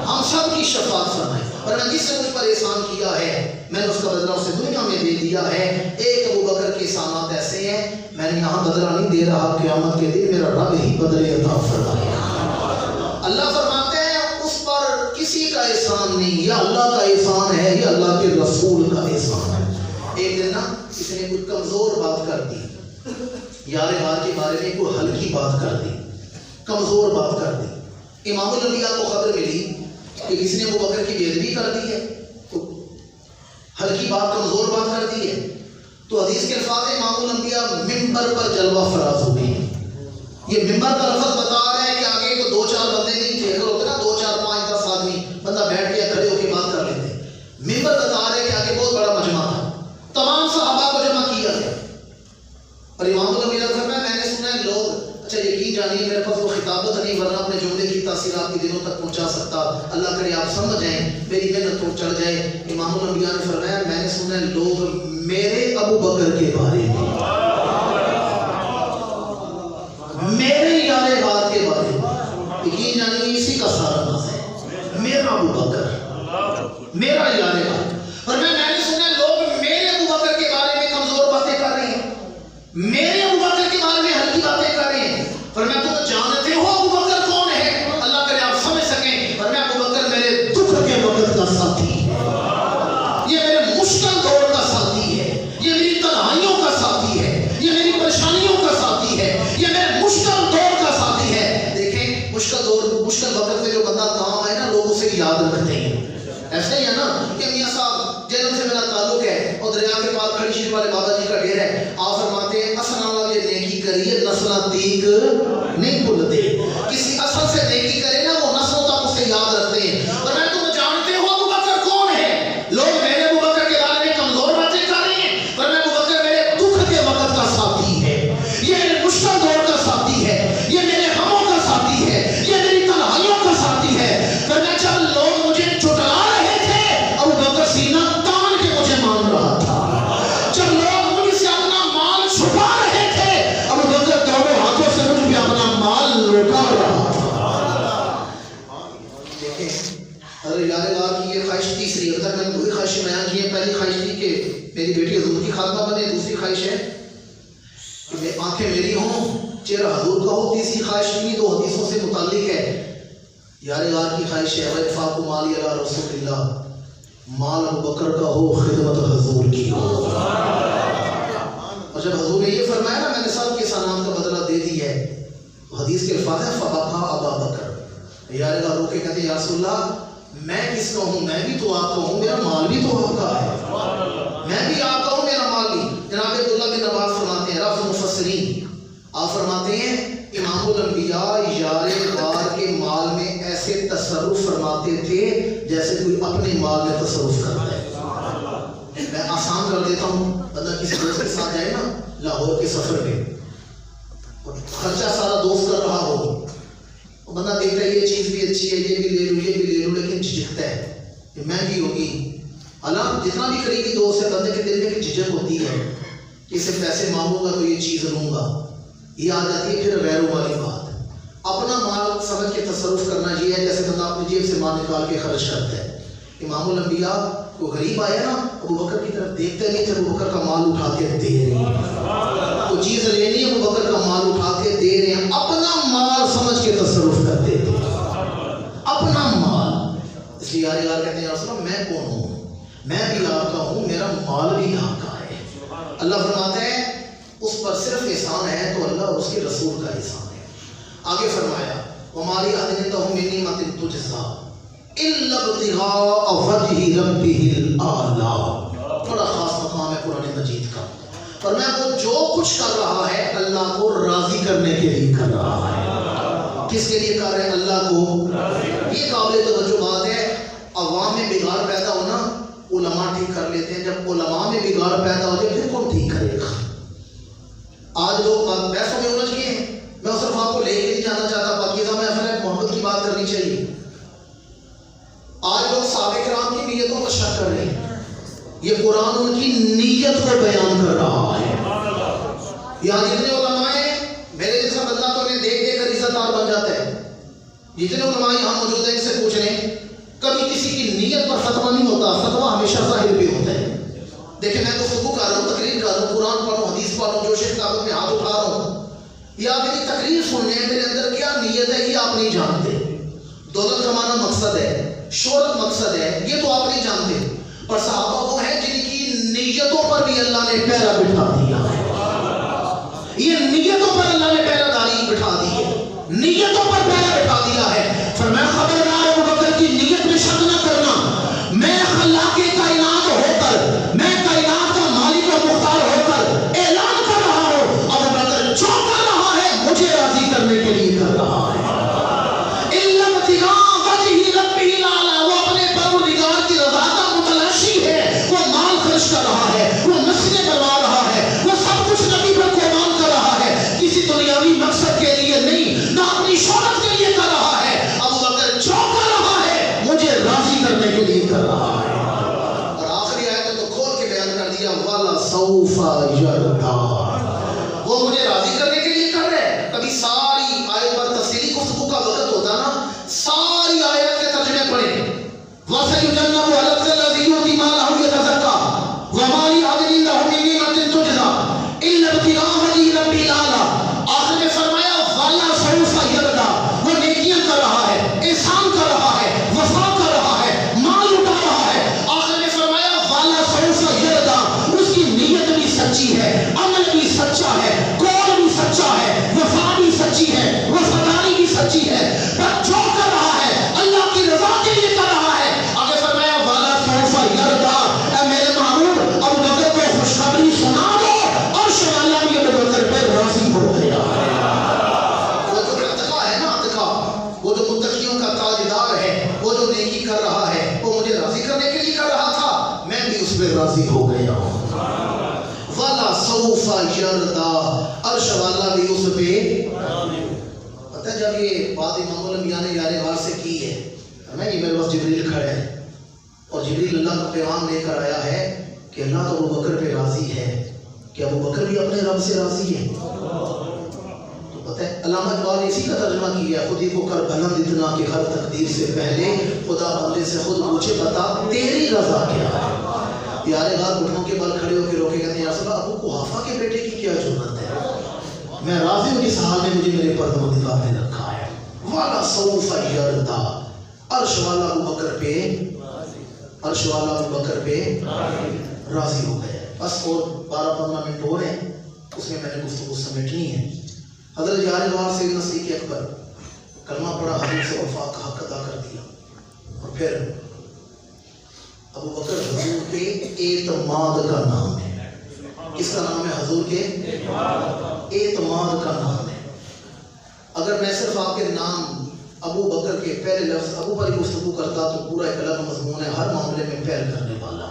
ہم سب کی شفاعت فرمائیں۔ ورنہ جس نے مجھ پر احسان کیا ہے میں نے اس کا بدلہ اسے دنیا میں دے دیا ہے۔ ایک ابو بکر کے احسانات ایسے ہیں میں نے یہاں بدلہ نہیں دے رہا، قیامت کے دن میرا رب ہی بدلے عطا فرمائے گا۔ اللہ فرماتے ہیں اس پر کسی کا احسان نہیں، یا اللہ کا احسان ہے یا اللہ کے رسول کا احسان ہے۔ ایک دن نا اس نے کوئی کمزور بات کر دی، یار غار کے بارے میں کوئی ہلکی بات کر دی، کمزور بات کر دی۔ امام الانبیاء کو خبر ملی کہ کسی نے ابو بکر کی بے ادبی کر دی ہے، تو ہلکی بات کمزور بات کر دی ہے، تو حدیث کے الفاظ امام الانبیاء ممبر پر جلوہ فراز ہو گئی۔ یہ ممبر کا لفظ بتا رہا ہے کہ آگے کو دو چار بندے نہیں تھے، اگر ہوتے نا 2 4 5 10 آدمی بندہ بیٹھ کے کھڑے ہو کے بات کر لیتے، ممبر بتا رہا ہے کہ آگے بہت بڑا مجمع تھا، تمام صحابہ کو جمع کیا گیا اور امام الانبیاء نے فرمایا میں نے سنا ہے لوگ، اچھا یقین جانیے میرے پاس وہ خطابت نہیں ورنہ اپنے جملے کی تاثیر آپ کے دلوں تک پہنچا سکتا، اللہ کرے آپ سمجھ جائیں، میری محنت تو چڑھ جائے۔ امام الانبیاء نے فرمایا میں نے سنا ہے لوگ میرے ابو بکر کے بارے میں، میرے یار غار کے بارے میں، یقین جانیے اسی کا سارا ناز ہے، میرا ابو بکر، میرا یار غار۔ اور میں نے سنا ہے لوگ میرے ابو بکر کے بارے میں کمزور باتیں کر رہے ہیں، میرے ابو بکر کے بارے میں ہلکی باتیں کر رہے ہیں۔ پر میں تم جانتے ہو ابو بکر کون ہے؟ اللہ کرے آپ سمجھ سکیں۔ پر میں ابو بکر میرے دکھ کے وقت کا ساتھی ہے، یہ میرے مشکل دور کا ساتھی ہے، یہ میری تنہائیوں کا ساتھی ہے، یہ میری پریشانیوں کا ساتھی ہے، یہ میرے مشکل دور کا ساتھی ہے۔ دیکھیں مشکل دور، مشکل وقت میں جو بندہ کام آئے نا لوگ اسے یاد رکھتے ہیں۔ ایسا ہی ہے نا کہ میاں صاحب جنم سے میرا تعلق ہے اور دریا کے پاس کھڑی شیر والے بابا جی کا ڈیر ہے، آپ فرماتے ہیں اصل اللہ یہ نیکی کریے نسلہ تیگ نہیں بھولتے، کسی اصل سے نیکی کرے نا وہ نسلوں تک اسے یاد رکھتے ہیں۔ اور میں تم جانتے ہو ابو بکر کون ہے؟ لوگ میرے ابو بکر کے بارے میں کمزور باتیں کر رہے ہیں، پر میں ابو بکر میرے دکھ کے وقت کا ساتھی ہے، یہ میرے مشکل دور کا ساتھی ہے، یہ میرے غموں کا ساتھی ہے، یہ میری تنہائیوں کا ساتھی ہے۔ پر میں جب لوگ مجھے جھٹلا رہے تھے ابو بکر سینہ تان کے مجھے مان رہا تھا، جب لوگ مجھ سے اپنا مال چھپا رہے تھے ابو بکر دونوں ہاتھوں سے مجھ پہ اپنا مال لوٹا رہا تھا۔ دیکھیں حضرت یار غار کی یہ خواہش تیسری، اب تک میں نے 2 خواہشیں بیان کی ہیں۔ پہلی خواہش تھی کہ میری بیٹی حضور کی خاتمہ بنے، دوسری خواہش ہے کہ آنکھیں میری ہوں چہرہ حضور کا ہو، تیسری خواہش نہیں 2 حدیثوں سے متعلق ہے۔ یار غار کی خواہش ہے وَإِنْفَاقُ مَالِي عَلَىٰ رَسُولِ اللَّهِ، مال ابو بکر کا ہو، خدمت حضور کی ہو۔ اور جب حضور نے یہ فرمایا نا میں نے سب کے احسانات کا بدلہ دے دی ہے، حدیث کے الفاظ ہیں فَبَكَىٰ أَبَا بَكْرٍ، یار گاہ رو کے کہتے ہیں یا رسول اللہ میں کس کا ہوں؟ میں بھی تو آپ کا ہوں، میرا مال بھی تو آپ کا ہے، میں بھی آپ کا ہوں، میرا مال بھی۔ جناب عبداللہ بن عباس فرماتے ہیں، رفع مفسرین، آپ فرماتے ہیں امام الانبیاء یار غار کے مال میں ایسے تصرف فرماتے تھے جیسے کوئی اپنے مال میں تصرف کرتا ہے۔ میں آسان کر دیتا ہوں، بندہ کسی دوست کے ساتھ جائے نا لاہور کے سفر میں، خرچہ سارا دوست کر رہا ہو، بندہ دیکھتا ہے یہ چیز بھی اچھی ہے، یہ بھی لے لوں یہ بھی لے لوں، لیکن جھجکتا ہے کہ مہنگی ہوگی۔ حالانکہ جتنا بھی قریبی دوست ہے بندے کے دل میں ایک جھجک ہوتی ہے کہ اسے پیسے مانگوں گا تو یہ چیز لوں گا، یہ آ جاتی ہے۔ پھر غیروں والی بات، اپنا مال سمجھ کے تصرف کرنا یہ ہے جیسے بندہ اپنی جیب سے مال نکال کے خرچ کرتا ہے۔ امام الانبیاء کو غریب آیا نا، ابو بکر کی طرف دیکھتے نہیں تھے، ابو بکر کا مال اٹھا کے دے رہے ہیں، وہ چیز لینی ہے ابو بکر کا مال اٹھا کے دے رہے ہیں، اپنا مال سمجھ کے تصرف کرتے تھے، اپنا مال۔ اس لیے یار کہتے ہیں یا رسول اللہ میں کون ہوں؟ میں بھی آپ کا ہوں، میرا مال بھی آپ کا ہے۔ اللہ فرماتا ہے اس پر صرف احسان ہے تو اللہ اور اس کے رسول کا احسان ہے۔ آگے فرمایا وَمَا لِأَحَدٍ عِندَهُ مِن نِّعْمَةٍ تُجْزَىٰ إِلَّا ابْتِغَاءَ وَجْهِ رَبِّهِ الْأَعْلَىٰ۔ بڑا خاص مقام ہے قرآن مجید کا، اور میں وہ جو کچھ کر رہا ہے اللہ کو راضی کرنے کے لیے کر رہا ہے۔ کس کے لیے کر رہے ہیں؟ اللہ کو۔ یہ قابل توجہ بات ہے، عوام میں بگاڑ پیدا ہونا علماء ٹھیک کر لیتے ہیں، جب علماء میں بگاڑ پیدا ہو جائے پھر کون ٹھیک کرے گا؟ آج لوگ بحثوں میں الجھ گئے ہیں، میں صرف آپ کو لے کے نہیں جانا چاہتا، پاکیزہ محفل محبت کی بات کرنی چاہیے۔ آج لوگ صحابہ کرام کی نیتوں پر شک کر رہے ہیں، یہ قرآن ان کی نیت کو بیان کر رہا ہے۔ یہاں جتنے علماء ہیں میرے جیسا بندہ تو انہیں دیکھ دیکھ کر عزت دار بن جاتا ہے، جتنے علماء یہاں موجود ہیں ان سے پوچھ لیں کبھی کسی کی نیت پر فتویٰ نہیں ہوتا، فتویٰ ہمیشہ ظاہر بھی ہوتا ہے۔ دیکھیں میں گفتگو کر رہا ہوں، تقریر کر رہا ہوں، قرآن پڑھ رہا ہوں، حدیث پڑھ رہا ہوں، جو شیخ کتابت میں ہاتھ اٹھا رہا ہوں، یا میری تقریر سننے ہیں، میرے اندر کیا نیت ہے یہ آپ نہیں جانتے۔ دولت کمانا مقصد ہے، شہرت مقصد ہے، یہ تو آپ نہیں جانتے، پر صحابہ وہ ہیں جن کی نیتوں پر بھی اللہ نے پہرا بٹھا دیا ہے۔ یہ نیتوں پر اللہ نے پہرا داری بٹھا دی ہے، نیتوں پر پہرا بٹھا دیا ہے۔ فرمایا خبردار ابو بکر کی نیت میں شک نہ کرنا، میں خلاق کائنات ہو کر، میں کائنات کا مالک و مختار ہو کر اعلان کر رہا ہوں، ابو بکر جو کر رہا ہے مجھے راضی کرنے کے لیے کر رہا ہے۔ اِلَّا ابْتِغَاءَ وَجْهِ رَبِّهِ الْأَعْلَىٰ، وہ اپنے پروردگار کی رضا کا متلاشی ہے، وہ مال خرچ کر رہا ہے، وہ مسجدیں بنوا رہا ہے، وہ سب کچھ نبی پر قربان کر رہا ہے، کسی دنیاوی مقصد کے لیے نہیں، نہ اپنی شہرت کے لیے کر رہا ہے۔ ابو بکر جو کر رہا ہے مجھے راضی کرنے کے لیے کر رہا ہے۔ اور آخری آیت تو کھول کے بیان کر دیا وَلَسَوْفَ يَرْضَىٰ، وہ مجھے راضی کرنے کے لیے کر رہے ہیں۔ کبھی ساری آیت پر تفصیلی گفتگو کا وقت ہوتا نا، ساری آیت کے ترجمے پڑھیں۔ وَسَيُجَنَّبُهَا الْأَتْقَى الَّذِي يُؤْتِي مَالَهُ يَتَزَكَّىٰ وَمَا لِأَحَدٍ عِندَهُ مِن نِّعْمَةٍ تُجْزَىٰ إِلَّا ابْتِغَاءَ وَجْهِ رَبِّهِ الْأَعْلَىٰ۔ آخر میں فرمایا وَلَسَوْفَ يَرْضَىٰ، وہ نیکیاں کر رہا ہے، احسان کر رہا ہے، وفا کر رہا ہے، مال اٹھا رہا ہے۔ آخر میں فرمایا وَلَسَوْفَ يَرْضَىٰ، اس کی نیت بھی سچی ہے، عمل بھی سچا ہے، قول بھی سچا ہے، وفا بھی سچی ہے، وفاداری بھی سچی ہے، پر جو کر رہا ہے اللہ کی رضا کے لیے کر رہا ہے۔ آگے فرمایا وَلَسَوْفَ يَرْضَىٰ، اے میرے محبوب ابو بکر کو خوشخبری سنا دو، اور شمالہ بھی ابو بکر پہ راضی ہو گیا۔ وہ جو ارتقا ہے نا، ارتقا، وہ جو متقیوں کا تاجدار ہے، وہ جو نیکی کر رہا ہے، وہ مجھے راضی کرنے کے لیے کر رہا تھا، میں بھی اس پہ راضی ہو گیا ہوں۔ وَلَسَوْفَ يَرْضَىٰ، عرش والا بھی اس پہ۔ پتہ ہے جب یہ بات امام الانبیاء نے یار غار سے کی ہے، یہ میرے پاس جبریل کھڑا ہے، اور جبریل اللہ کا پیغام لے کر آیا ہے کہ اللہ تو ابو بکر پہ راضی ہے، کہ ابو بکر بھی اپنے رب سے راضی ہے۔ تو پتہ ہے علامہ اقبال نے اسی کا ترجمہ کیا، خودی کو کر بلند اتنا کہ ہر تقدیر سے پہلے خدا بندے سے خود پوچھے بتا تیری رضا کیا ہے۔ یار غار گھٹنوں کے بل کھڑے ہو کے روکے کہتے ہیں یا رسول اللہ ابو قحافہ کے بیٹے کی کیا ضرورت ہے، میں راضی ہوں جس حال نے مجھے میرے پروردگار نے رکھا ہے۔ وَلَسَوْفَ يَرْضَىٰ، عرش والا ابو بکر پہ، عرش والا ابو بکر پہ راضی ہو گئے۔ بس اور 12-15 منٹ اور ہیں، اس میں نے گفتگو سمیٹنی ہے۔ حضرت یار غار سیدنا صدیق اکبر کلمہ پڑھا طرح حضور سے وفا کا حق ادا کر دیا. اور پھر ابو بکر حضور کے اعتماد کا نام ہے. کس کا نام ہے؟ حضور کے اعتماد کا نام ہے. اگر میں صرف آپ کے نام ابو بکر کے پہلے لفظ ابو پر گفتگو کرتا تو پورا ایک الگ مضمون ہے. ہر معاملے میں پہل کرنے والا،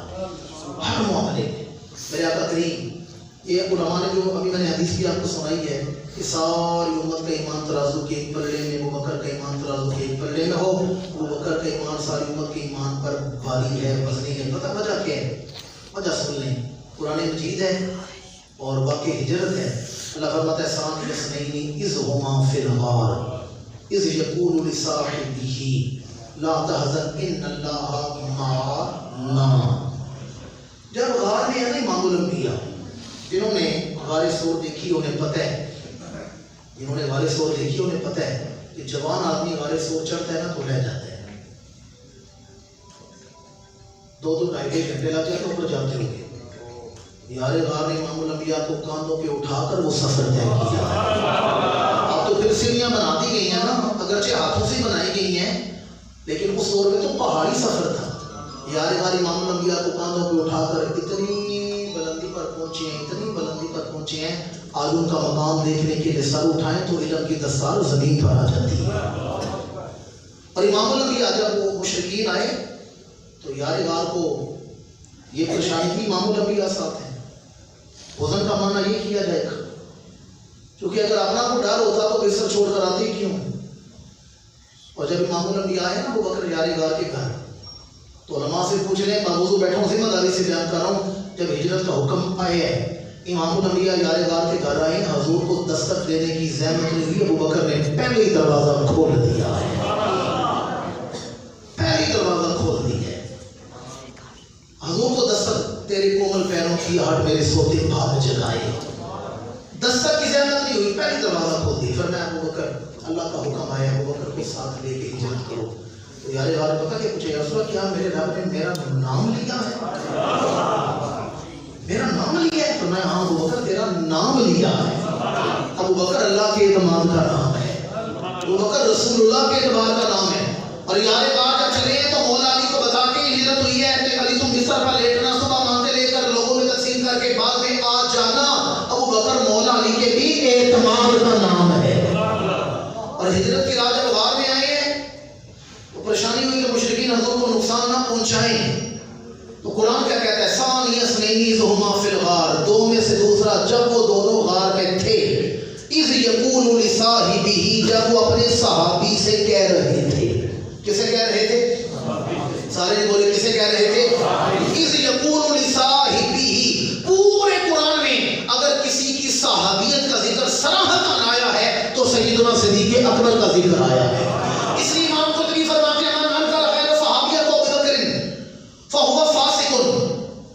ہر معاملے میں. میرے آقا کریم یہ علماء نے جو ابھی میں نے حدیث بھی آپ کو سنائی ہے کہ ساری امت کا ایمان ترازو کے ایک پلڑے میں، ابو بکر کا ایمان ترازو کے ایک پلڑے میں ہو. ابو بکر کا ایمان ساری امت کے ایمان پر بھاری ہے، وزنی ہے. پتہ وجہ کیا ہے؟ وجہ سن لیں. قرآن مجید ہے اور واقع ہجرت ہے. اللہ فرماتا ہے ثانی اثنین اذ ہما فی الغار اذ یقول لصاحبہ لا تحزن ان اللہ معنا. جب غار میں ہے نا امام الانبیاء، جنہوں نے غار ثور دیکھی انہیں پتہ ہے، جنہوں نے غار ثور دیکھی انہیں پتہ ہے کہ جوان آدمی غار ثور چڑھتا ہے نا تو رہ جاتا ہے. 2-2 ڈھائی گھنٹے لگ جاتے اوپر جاتے ہوئے. یار غار نے امام الانبیاء کو کاندھوں پہ اٹھا کر وہ سفر طے کیا. اب تو پھر سیڑھیاں بنا دی گئی ہیں نا، اگرچہ ہاتھوں سے بنائی گئی ہیں لیکن اس دور میں تو پہاڑی سفر تھا. یار غار امام الانبیاء کو کاندھوں پہ اٹھا کر اتنی بلندی پر پہنچے ہیں، اتنی بلندی پر پہنچے ہیں، عالم کا مقام دیکھنے کے لیے سر اٹھائیں تو علم کی دستار زمین پر آ جاتی ہے. اور امام الانبیاء جب وہ مشرکین آئے تو یار غار کو یہ پریشانی بھی امام الانبیاء ساتھ ہیں. وزن کا معنی یہ کیا جائے گا کیونکہ اگر اپنا کو ڈر ہوتا تو بستر چھوڑ کر آتے کیوں. اور جب امام الانبیاء آئے نا وہ بکر یار غار کے گھر تو علماء سے پوچھ رہے ہیں، میں موضوع بیٹھا ہوں ذمہ داری سے بیان کر رہا ہوں. جب ہجرت کا حکم آیا ہے امام الانبیاء یار غار کے گھر آئے، حضور کو دستک دینے کی زحمت نہیں ہوئی. ابو بکر نے پہلے ہی دروازہ کھول دیا ہے، پہلے ہی دروازہ کھول دیا ہے. حضور کو دستک تیرے کومل پیروں کی ہٹ میرے سوتے بھاگ جگائے. دستک کی زحمت نہیں ہوئی، پہلے دروازہ کھول دیا. پھر میں ابو بکر اللہ کا حکم آیا ابو بکر کو ساتھ لے کے ہجرت کرو. تو یار غار پتہ کیا پوچھے؟ یا رسول اللہ کیا میرے رب نے میرا نام لیا ہے؟ میرا نام لیا ہے؟ تو میں ہاں ابو بکر تیرا نام لیا ہے. ابو بکر اللہ کے اعتماد کا نام ہے، ابو بکر رسول اللہ کے اعتماد کا نام ہے. اور یار غار جب چلے ہیں تو مولا علی کو بتا کے ہجرت ہوئی ہے کہ علی تم بستر پر لیٹنا، صبح مانتے لے کر لوگوں میں تقسیم کر کے بعد میں آ جانا. ابو بکر مولا علی کے بھی اعتماد کا نام ہے. اور ہجرت کی رات جب غار میں آئے ہیں تو پریشانی ہوئی کہ مشرکین حضور کو نقصان نہ پہنچائیں. تو قرآن کیا کہتا ہے؟ ثانی اثنین اذ ہما فی الغار، دو میں سے دوسرا جب وہ دونوں غار میں تھے. اذ یقول لصاحبہ، جب وہ اپنے صحابی سے کہہ رہے تھے. کسے کہہ رہے تھے؟ سارے بولے کسے کہہ رہے تھے؟ اذ یقول لصاحبہ. پورے قرآن میں اگر کسی کی صحابیت کا ذکر صراحتاً آیا ہے تو سیدنا صدیق اکبر کا ذکر آیا ہے. اس لیے امام قرطبی فرماتے ہیں من انکر غیر صحابیہ کو ابو بکر فہو فاسق.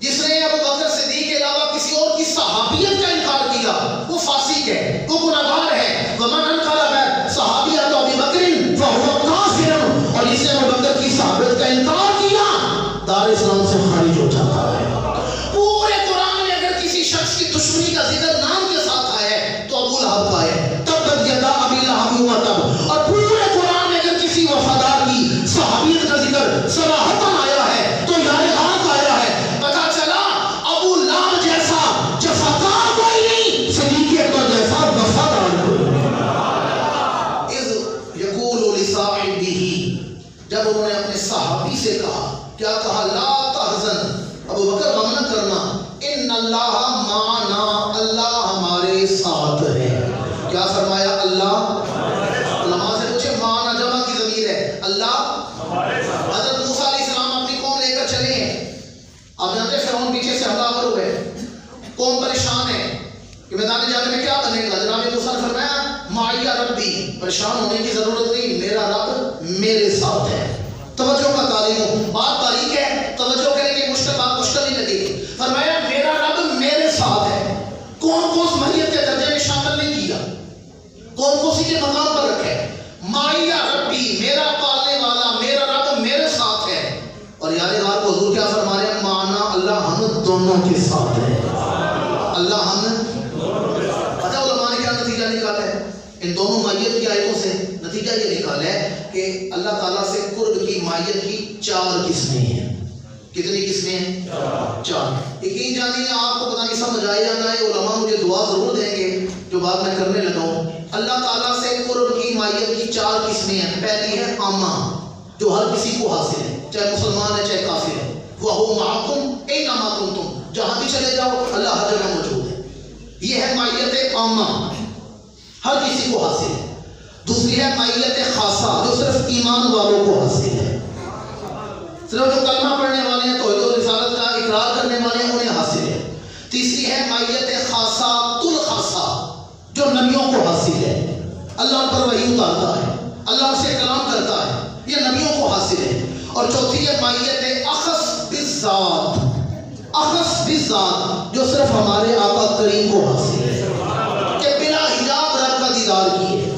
جس نے ابو بکر صدیق کے علاوہ کسی اور کی صحابیت کا انکار کیا وہ فاسق ہے، وہ گناہگار ہے. ومن انکر غیر صحابیہ کو ابو بکر فہو کافر. اور جس نے ابو بکر کی صحابت کا انکار کیا دار اسلام سے خارج ہو جاتا ہے. پورے قرآن میں اگر کسی شخص کی دشمنی کا ذکر نام کے ساتھ آیا ہے تو ابو لہب کا ہے، تبت یدا ابی لہب وتب. اور پورے قرآن میں اگر کسی وفادار کی صحابیت کا ذکر صراحتاً آیا ہے تو یار غار کا آیا ہے. پتہ چلا ابو لہب جیسا جفاکار کوئی نہیں، صدیق اکبر جیسا وفادار کوئی نہیں. اذ یقول لصاحبہ، جب انہوں نے اپنے صحابی سے کہا، کیا کہا؟ لا تحزن، ابو بکر غم نہ کرنا، ان اللہ معنا، اللہ ہمارے ساتھ ہے. کیا فرمایا؟ اللہ. علماء سے پوچھے معنا جمع کی ضمیر ہے، اللہ. حضرت موسیٰ علیہ السلام اپنی قوم لے کر چلے ہیں. آپ جانتے ہیں فرعون پیچھے سے حملہ آور ہوئے، قوم پریشان ہے کہ میدان جنگ میں کیا بنے گا. جناب موسیٰ نے فرمایا معیہ ربی، پریشان ہونے کی ضرورت نہیں، میرا رب میرے ساتھ ہے. توجہ کا تعلیم ہو، بات باریک ہے، توجہ کریں کہ بات مشکل نہیں لگے گی. فرمایا میرا رب میرے ساتھ ہے. کون کو اس مہیت کے درجے میں شامل نہیں کیا، کون کو اسی کے مقام پر رکھے. معیہ ربی، میرا پالنے والا میرا رب میرے ساتھ ہے. اور یار غار کو حضور کیا فرما رہے ہیں؟ مانا اللہ ہم دونوں کے ساتھ ہے. اللہ ہم. پتہ علماء نے کیا نتیجہ نکالا ہے ان دونوں مائیت کی آیتوں سے؟ نتیجہ یہ نکالا ہے کہ اللہ تعالیٰ سے قرب کی مائیت کی 4 قسمیں ہیں. کتنی قسمیں ہیں؟ 4. یقین جانیے آپ کو پتہ نہیں سمجھ آئے یا نہ آئے، علماء مجھے دعا ضرور دیں گے جو بات میں کرنے لگا ہوں. اللہ تعالیٰ سے قرب کی مائیت کی 4 قسمیں ہیں. پہلی ہے عامہ، جو ہر کسی کو حاصل ہے، چاہے مسلمان ہے چاہے کافر ہے. وَهُوَ مَعَكُمْ أَيْنَمَا كُنْتُمْ، جہاں بھی چلے جاؤ اللہ ہر جگہ موجود ہے. یہ ہے مائیت عامہ، ہر کسی کو حاصل ہے. دوسری ہے مائیت خاصہ، جو صرف ایمان والوں کو حاصل ہے، صرف جو کلمہ پڑھنے والے ہیں، توحید و رسالت کا اقرار کرنے والے ہیں، انہیں حاصل ہے. تیسری ہے مائیت خاصہ الخاصہ، جو نبیوں کو حاصل ہے، اللہ پر وحی اتارتا ہے، اللہ سے کلام کرتا ہے، یہ نبیوں کو حاصل ہے. اور چوتھی ہے مائیت اخص بالذات، اخص بالذات، جو صرف ہمارے آقا کریم کو حاصل ہے کہ بلا حجاب رب کا دیدار کیے.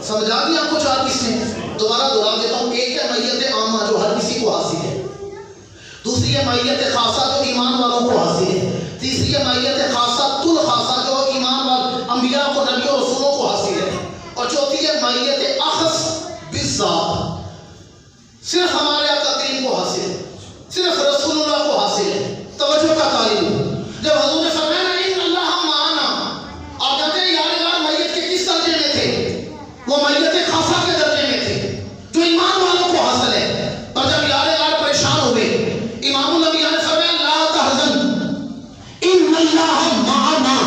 سمجھا دیا آپ کو 4 قسمیں؟ دوبارہ دہرا دیتا ہوں. ایک ہے مائیت عامہ، جو ہر کسی کو حاصل ہے. دوسری ہے مائیت خاصہ، جو ایمان والوں کو حاصل ہے. تیسری ہے مائیت خاصہ الخاصہ، جو ایمان والے انبیاء کو، نبیوں اور رسولوں کو حاصل ہے. اور چوتھی ہے مائیت اخص بالذات، صرف ہمارے آقا کریم کو حاصل ہے، صرف رسول اللہ کو حاصل ہے. توجہ کا طالب، جب حضور نے فرمایا نا ان اللہ معنا، آپ جانتے ہیں یار میت کے کس درجے میں تھے؟ وہ میت خاصہ کے درجے میں تھے، جو ایمان والوں کو حاصل ہے. اور جب یار پریشان ہوئے، امام الانبیاء نے فرمایا لا تحزن ان اللہ معنا،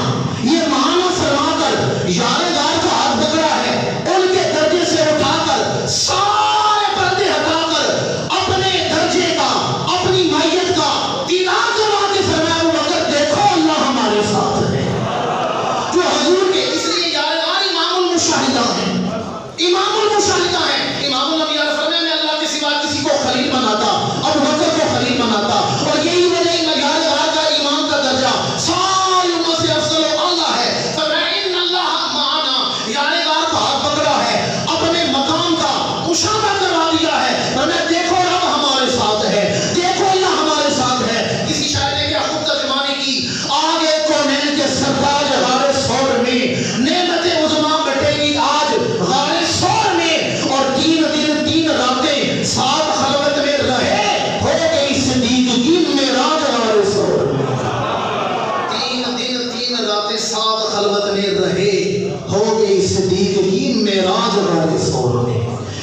یہ معنا فرما کر یار کا ہاتھ پکڑا ہے، ان کے درجے سے اٹھا کر سارے پردے ہٹا کر اپنے درجے کا، اپنی میت کا دیدار کروا کے فرمایا ابو بکر دیکھو اللہ ہمارے ساتھ ہے. جو حضور کے، اس لیے یار امام المشاہدہ ہیں، امام المشاہدہ ہیں. امام الانبیاء نے فرمایا میں اللہ کے سوا کسی کو خلیل بناتا، ابو بکر کو خلیل بناتا. اور یہی وجہ ہے یار کا ایمان کا درجہ ساری امت سے افضل و اعلیٰ ہے. فرمایا ان اللہ معنا، یار کا ہاتھ پکڑا ہے، اپنے مقام کا مشاہدہ کروا دیا ہے. فرمایا دیکھو رب ہمارے ساتھ ہے، دیکھو اللہ ہمارے ساتھ ہے. کسی شاعر نے کیا خوب ترجمانی کی، آگے کونین کے سرتاج غار سور میں نعمت عظما بٹے گی آج غار سور میں. اور 3 دن 3 راتیں 7 خلوت میں رہے، ہو گئی زندگی معراج غار سور میں. 3 دن 3 راتیں 7 خلوت میں رہے، ہو گئی زندگی معراج غار سور میں.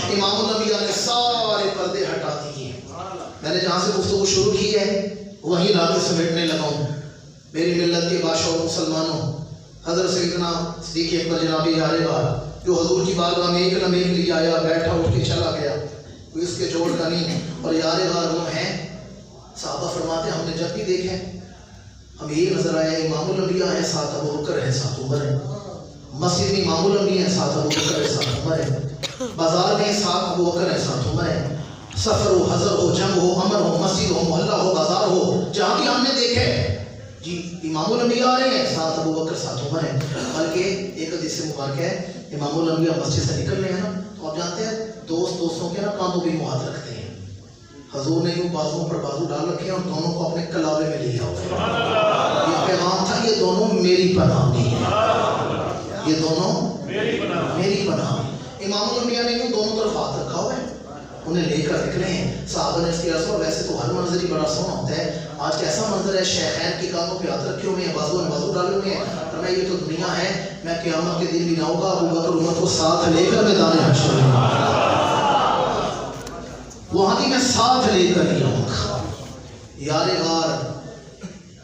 امام الانبیاء نے سارے پردے ہٹا دیے. میں نے جہاں سے گفتگو شروع کی ہے وہیں لا کے سمیٹنے لگا ہوں. میری ملت کے بادشاہ اور مسلمانوں، حضرت سیدنا صدیق اکبر جناب یار بار، جو حضور کی بارگاہ میں ایک نہ ایک لیے آیا، بیٹھا، اٹھ کے چلا گیا، کوئی اس کے جوڑ کا نہیں. اور یار بار وہ ہیں، صحابہ فرماتے ہیں ہم نے جب بھی دیکھے ہمیں یہ نظر آیا امام الانبیاء ہے، ساتھ ابو بکر ہے، ساتھ عمر ہے. مسجد میں امام الانبیاء ہے، ساتھ ابو بکر ہے، ساتھ عمر ہے. بازار میں ساتھ ابو بکر ہے، ساتھ عمر ہے. سفر ہو، حضر ہو، جنگ ہو، امر ہو، مسجد ہو، محلہ ہو، بازار ہو، جہاں بھی ہم نے دیکھے جی امام الانبیاء آ رہے ہیں، ساتھ ابو بکر، ساتھ عمر ہے. بلکہ ایک حدیث سے مبارک ہے، امام الانبیاء مسجد سے نکل رہے ہیں نا، تو آپ جانتے ہیں دوستوں کے نا کاندھوں پہ ہاتھ رکھتے ہیں. حضور نے یوں بازو پر بازو ڈال رکھے ہیں اور دونوں کو اپنے کلاوے میں لیا ہوا. یہ پیغام تھا یہ دونوں میری پناہ نہیں ہے، یہ دونوں میری پناہ. امام الانبیاء نے یوں دونوں طرف ہاتھ رکھا ہوا ہے، انہیں لے کر نکلے ہیں. صحابہ نے اس کی رسول، ویسے تو ہر منظر ہی بڑا سونا ہوتا ہے، آج کیسا منظر ہے، شیخین کی کانوں پہ ہاتھ رکھے ہوئے ہیں، بازو میں بازو ڈالے ہوئے ہیں. فرمایا یہ تو دنیا ہے، میں قیامت کے دن بھی نہ ہوگا ابو بکر عمر کو ساتھ لے کر میدان حشر وہاں بھی میں ساتھ لے کر ہی رہوں گا. یار غار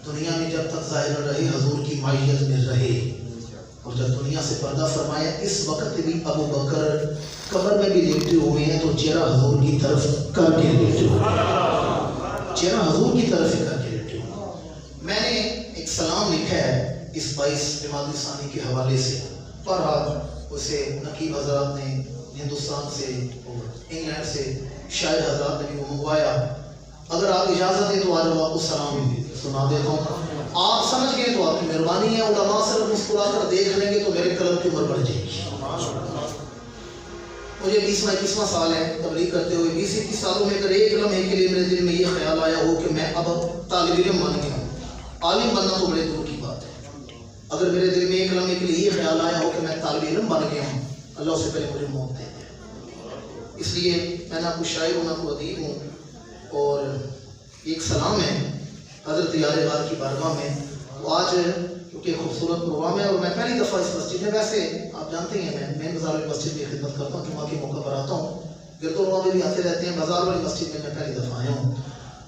دنیا میں جب تک ظاہر رہے، حضور کی معیت میں رہے، اور جب دنیا سے پردہ فرمایا اس وقت بھی ابو بکر قبر میں بھی لیٹے ہوئے ہیں تو چہرہ حضور کی طرف کر کے لیٹے ہوئے ہیں، چہرہ حضور کی طرف کر کے لیٹے ہوئے. میں نے ایک سلام لکھا ہے اس 22 جمادی ثانی کے حوالے سے، بہرحال اسے نقیب حضرات نے ہندوستان سے اور انگلینڈ سے شاعر حضرات نے بھی وہ منگوایا. اگر آپ اجازت دیں تو آج آپ کو سلام سنا دیتا ہوں. آپ سمجھ گئے تو آپ کی مہربانی ہے، علماء صرف مسکرا کر دیکھ لیں گے تو میرے قلم کی عمر بڑھ جائے گی. مجھے 20واں سال ہے تبلیغ کرتے ہوئے. 20-21 سالوں میں اگر ایک لمحے کے لیے میرے دل میں یہ خیال آیا ہو کہ میں اب طالب علم بن گیا ہوں، عالم بننا تو بڑے دور کی بات ہے. اگر میرے دل میں ایک لمحے کے لیے یہ خیال آیا ہو کہ میں طالب علم بن گیا ہوں، اللہ اس سے پہلے مجھے موت دے دے. اس لیے میں نہ کوئی شاعر ہوں نہ کوئی ادیب ہوں، اور ایک سلام ہے حضرت یار غار کی بارگاہ میں. تو آج کیونکہ خوبصورت پروگرام ہے اور میں پہلی دفعہ اس مسجد میں، ویسے آپ جانتے ہیں میں مین بازار والی مسجد میں خدمت کرتا ہوں، جمعہ کے موقع پر آتا ہوں، گرد و نواح میں بھی آتے رہتے ہیں، بازار والی مسجد میں پہلی دفعہ آیا ہوں.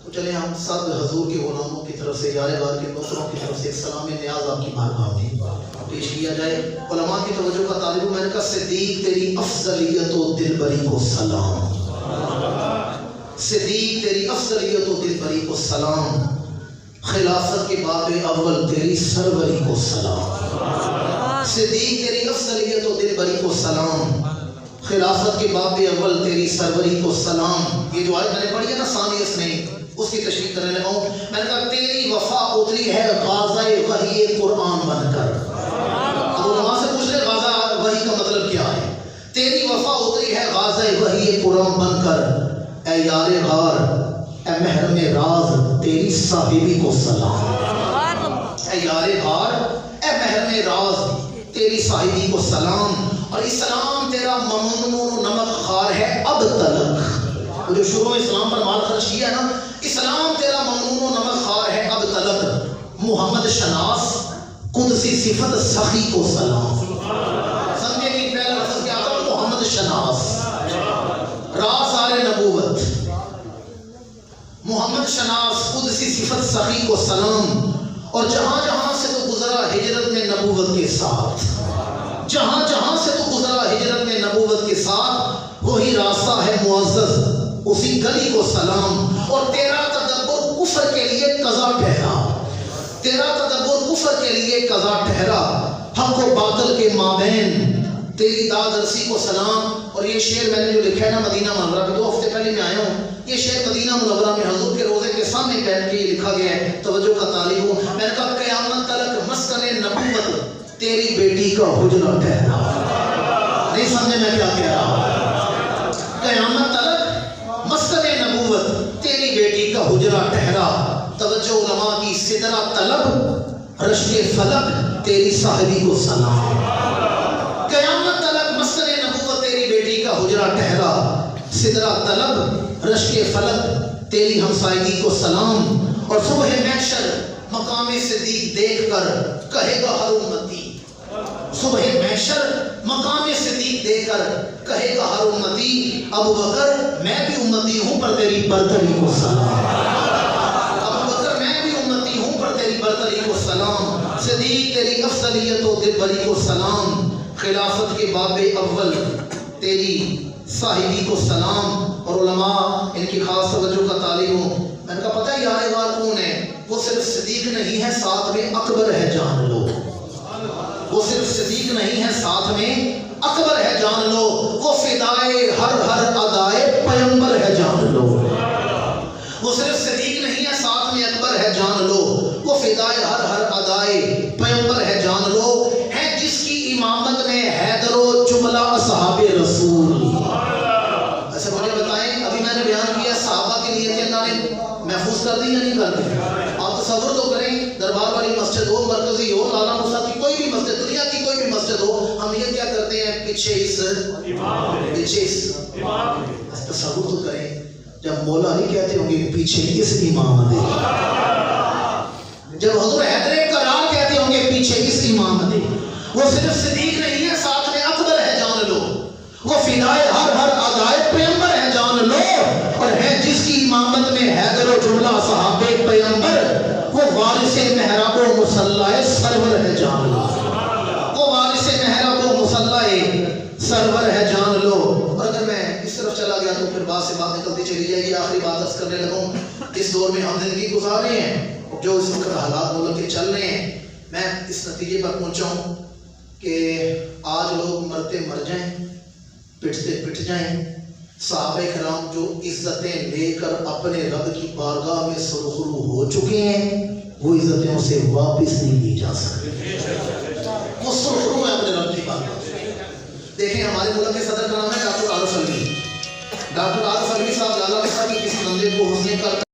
تو چلیں ہم سب حضور کے غلاموں کی طرف سے، یار غار کے نوکروں کی طرف سے ایک سلام نیاز آپ کی بارگاہ میں پیش کیا جائے. علماء کی توجہ کا طالب ہوں. میں نے کہا صدیق تیری افضلیت و دل بری کو سلام، صدیق تیری افضلیت و دل بری کو سلام، خلافت کے باب اول تیری سروری کو سلام، صدیق تیری افضلیت و دل بری کو سلام، خلافت کے باب اول تیری سروری کو سلام. یہ جو آیت میں نے پڑھی ہے نا ثانی اسنین، اس کی تشریح کرنے لگا ہوں. میں نے کہا تیری وفا اتری ہے غازہ وحی قرآن بن کر. اب علماء سے پوچھ لے غازہ وحی کا مطلب کیا ہے؟ تیری وفا اتری ہے غازہ وحی قرآن بن کر. اے یار غار، اے محرم راز تیری صاحبی کو سلام. اے یار غار، اے محرم راز تیری صاحبی کو سلام. اور اسلام تیرا ممنون نمک خار ہے اب تلک. جو شروع میں اسلام پر مال خرچ کیا ہے نا، اسلام تیرا ممنون نمک خار ہے اب تلک. محمد شناس قدسی صفت سخی کو سلام. سمجھے کہ پہلا لفظ کیا تھا؟ محمد شناس، راز آل نبوت، محمد شناس قدسی صفت سخی کو سلام. اور جہاں جہاں سے تو گزرا ہجرت میں نبوت کے ساتھ، جہاں جہاں سے تو گزرا ہجرت میں نبوت کے ساتھ، وہی راستہ ہے معزز اسی گلی کو سلام. اور تیرا تدبر کفر کے لیے قضا ٹھہرا، تیرا تدبر کفر کے لیے قضا ٹھہرا. حق و باطل کے مابین تیری داد رسی کو سلام. اور یہ شعر میں نے جو لکھا ہے نا مدینہ منورہ میں، 2 ہفتے پہلے میں آیا ہوں، یہ شعر مدینہ منورہ میں حضور کے روزے کے سامنے بیٹھ کے یہ لکھا گیا ہے. توجہ کا طالب ہوں. میں نے کہا قیامت تلک مسکن نبوت تیری بیٹی کا حجرہ ٹھہرا. نہیں سمجھے میں کیا کہہ رہا ہوں؟ قیامت تلک مسکن نبوت تیری بیٹی کا حجرہ ٹھہرا. توجہ علماء کی. سدرہ طلب رشک فلک تیری صاحبی کو سلام. قیامت تلک مسکن نبوت تیری بیٹی کا حجرہ ٹھہرا. سدرہ طلب رشک فلک تیری ہمسائیگی کو سلام. اور صبح محشر مقام صدیق دیکھ کر کہے گا ہر امتی، صبح محشر مقام صدیق دیکھ کر کہے گا ہر امتی، ابو بکر میں بھی امتی ہوں پر تیری برتری کو سلام. ابو بکر میں بھی امتی ہوں پر تیری برتری کو سلام. صدیق تیری افضلیت و دل بری کو سلام. خلافت کے باب اول تیری صاحبی کو سلام. اور علماء ان کی خاص توجہ کا طالب ہوں. میں نے کہا پتہ ہے یار غار کون ہے؟ وہ صرف صدیق نہیں ہے، ساتھ میں اکبر ہے، جان لو. وہ صرف صدیق نہیں ہے، ساتھ میں اکبر ہے، جان لو. وہ فدائے ہر ادائے پیمبر ہے، جان لو. وہ صرف صدیق نہیں ہے، ساتھ میں اکبر ہے، جان لو. وہ فدائے ہر ادائے پیمبر ہے، جان لو. ہے جس کی امامت میں حیدر و جملہ اصحاب رسول. ایسے مجھے بتائیں، ابھی میں نے بیان کیا صحابہ کی نیتیں اللہ نے محفوظ کر دی یا نہیں کر دی؟ آپ تصور تو کریں، دربار والی مسجد ہو، مرکزی ہو، لالا موسیٰ کی کوئی بھی مسجد، دنیا کی کوئی بھی مسجد ہو، ہم یہ کیا کرتے ہیں؟ پیچھے اس تصور تو کریں، جب مولا نہیں کہتے ہوں گے پیچھے اس امام دے، جب حضور حیدر کرار کہتے ہوں گے پیچھے اس امام دے. وہ صرف صدیق نہیں ہے، ساتھ میں اکبر ہے، جان لو. وہ فدائے ہر ادائے پیمبر ہے، جان لو. اور ہے جس کی امامت میں حیدر و جملہ صحابہ پیمبر، وہ وارث محراب و مصلی سرور ہے، جان لو. وہ وارث محراب و مصلی سرور ہے، جان لو. اور اگر میں اس طرف چلا گیا تو پھر بات سے بات نکلتی چلی جائے گی. آخری بات عرض کرنے لگوں. اس دور میں ہم زندگی گزار رہے ہیں، جو اس وقت حالات ملک کے چل رہے ہیں، میں اس نتیجے پر پہنچا ہوں کہ آج لوگ مرتے مر جائیں، پٹتے پٹ جائیں. صحابہ کرام جو عزتیں لے کر اپنے رب کی بارگاہ میں سرخرو ہو چکے ہیں، وہ عزتیں اسے واپس نہیں دی جا سکتی. وہ سرخرو ہے اپنے رب کی بارگاہ. دیکھیں ہمارے ملک کے صدر کا نام ہے ڈاکٹر عارف علوی. ڈاکٹر عارف علوی صاحب لالا موسیٰ کی کسی بندے کو حسن کر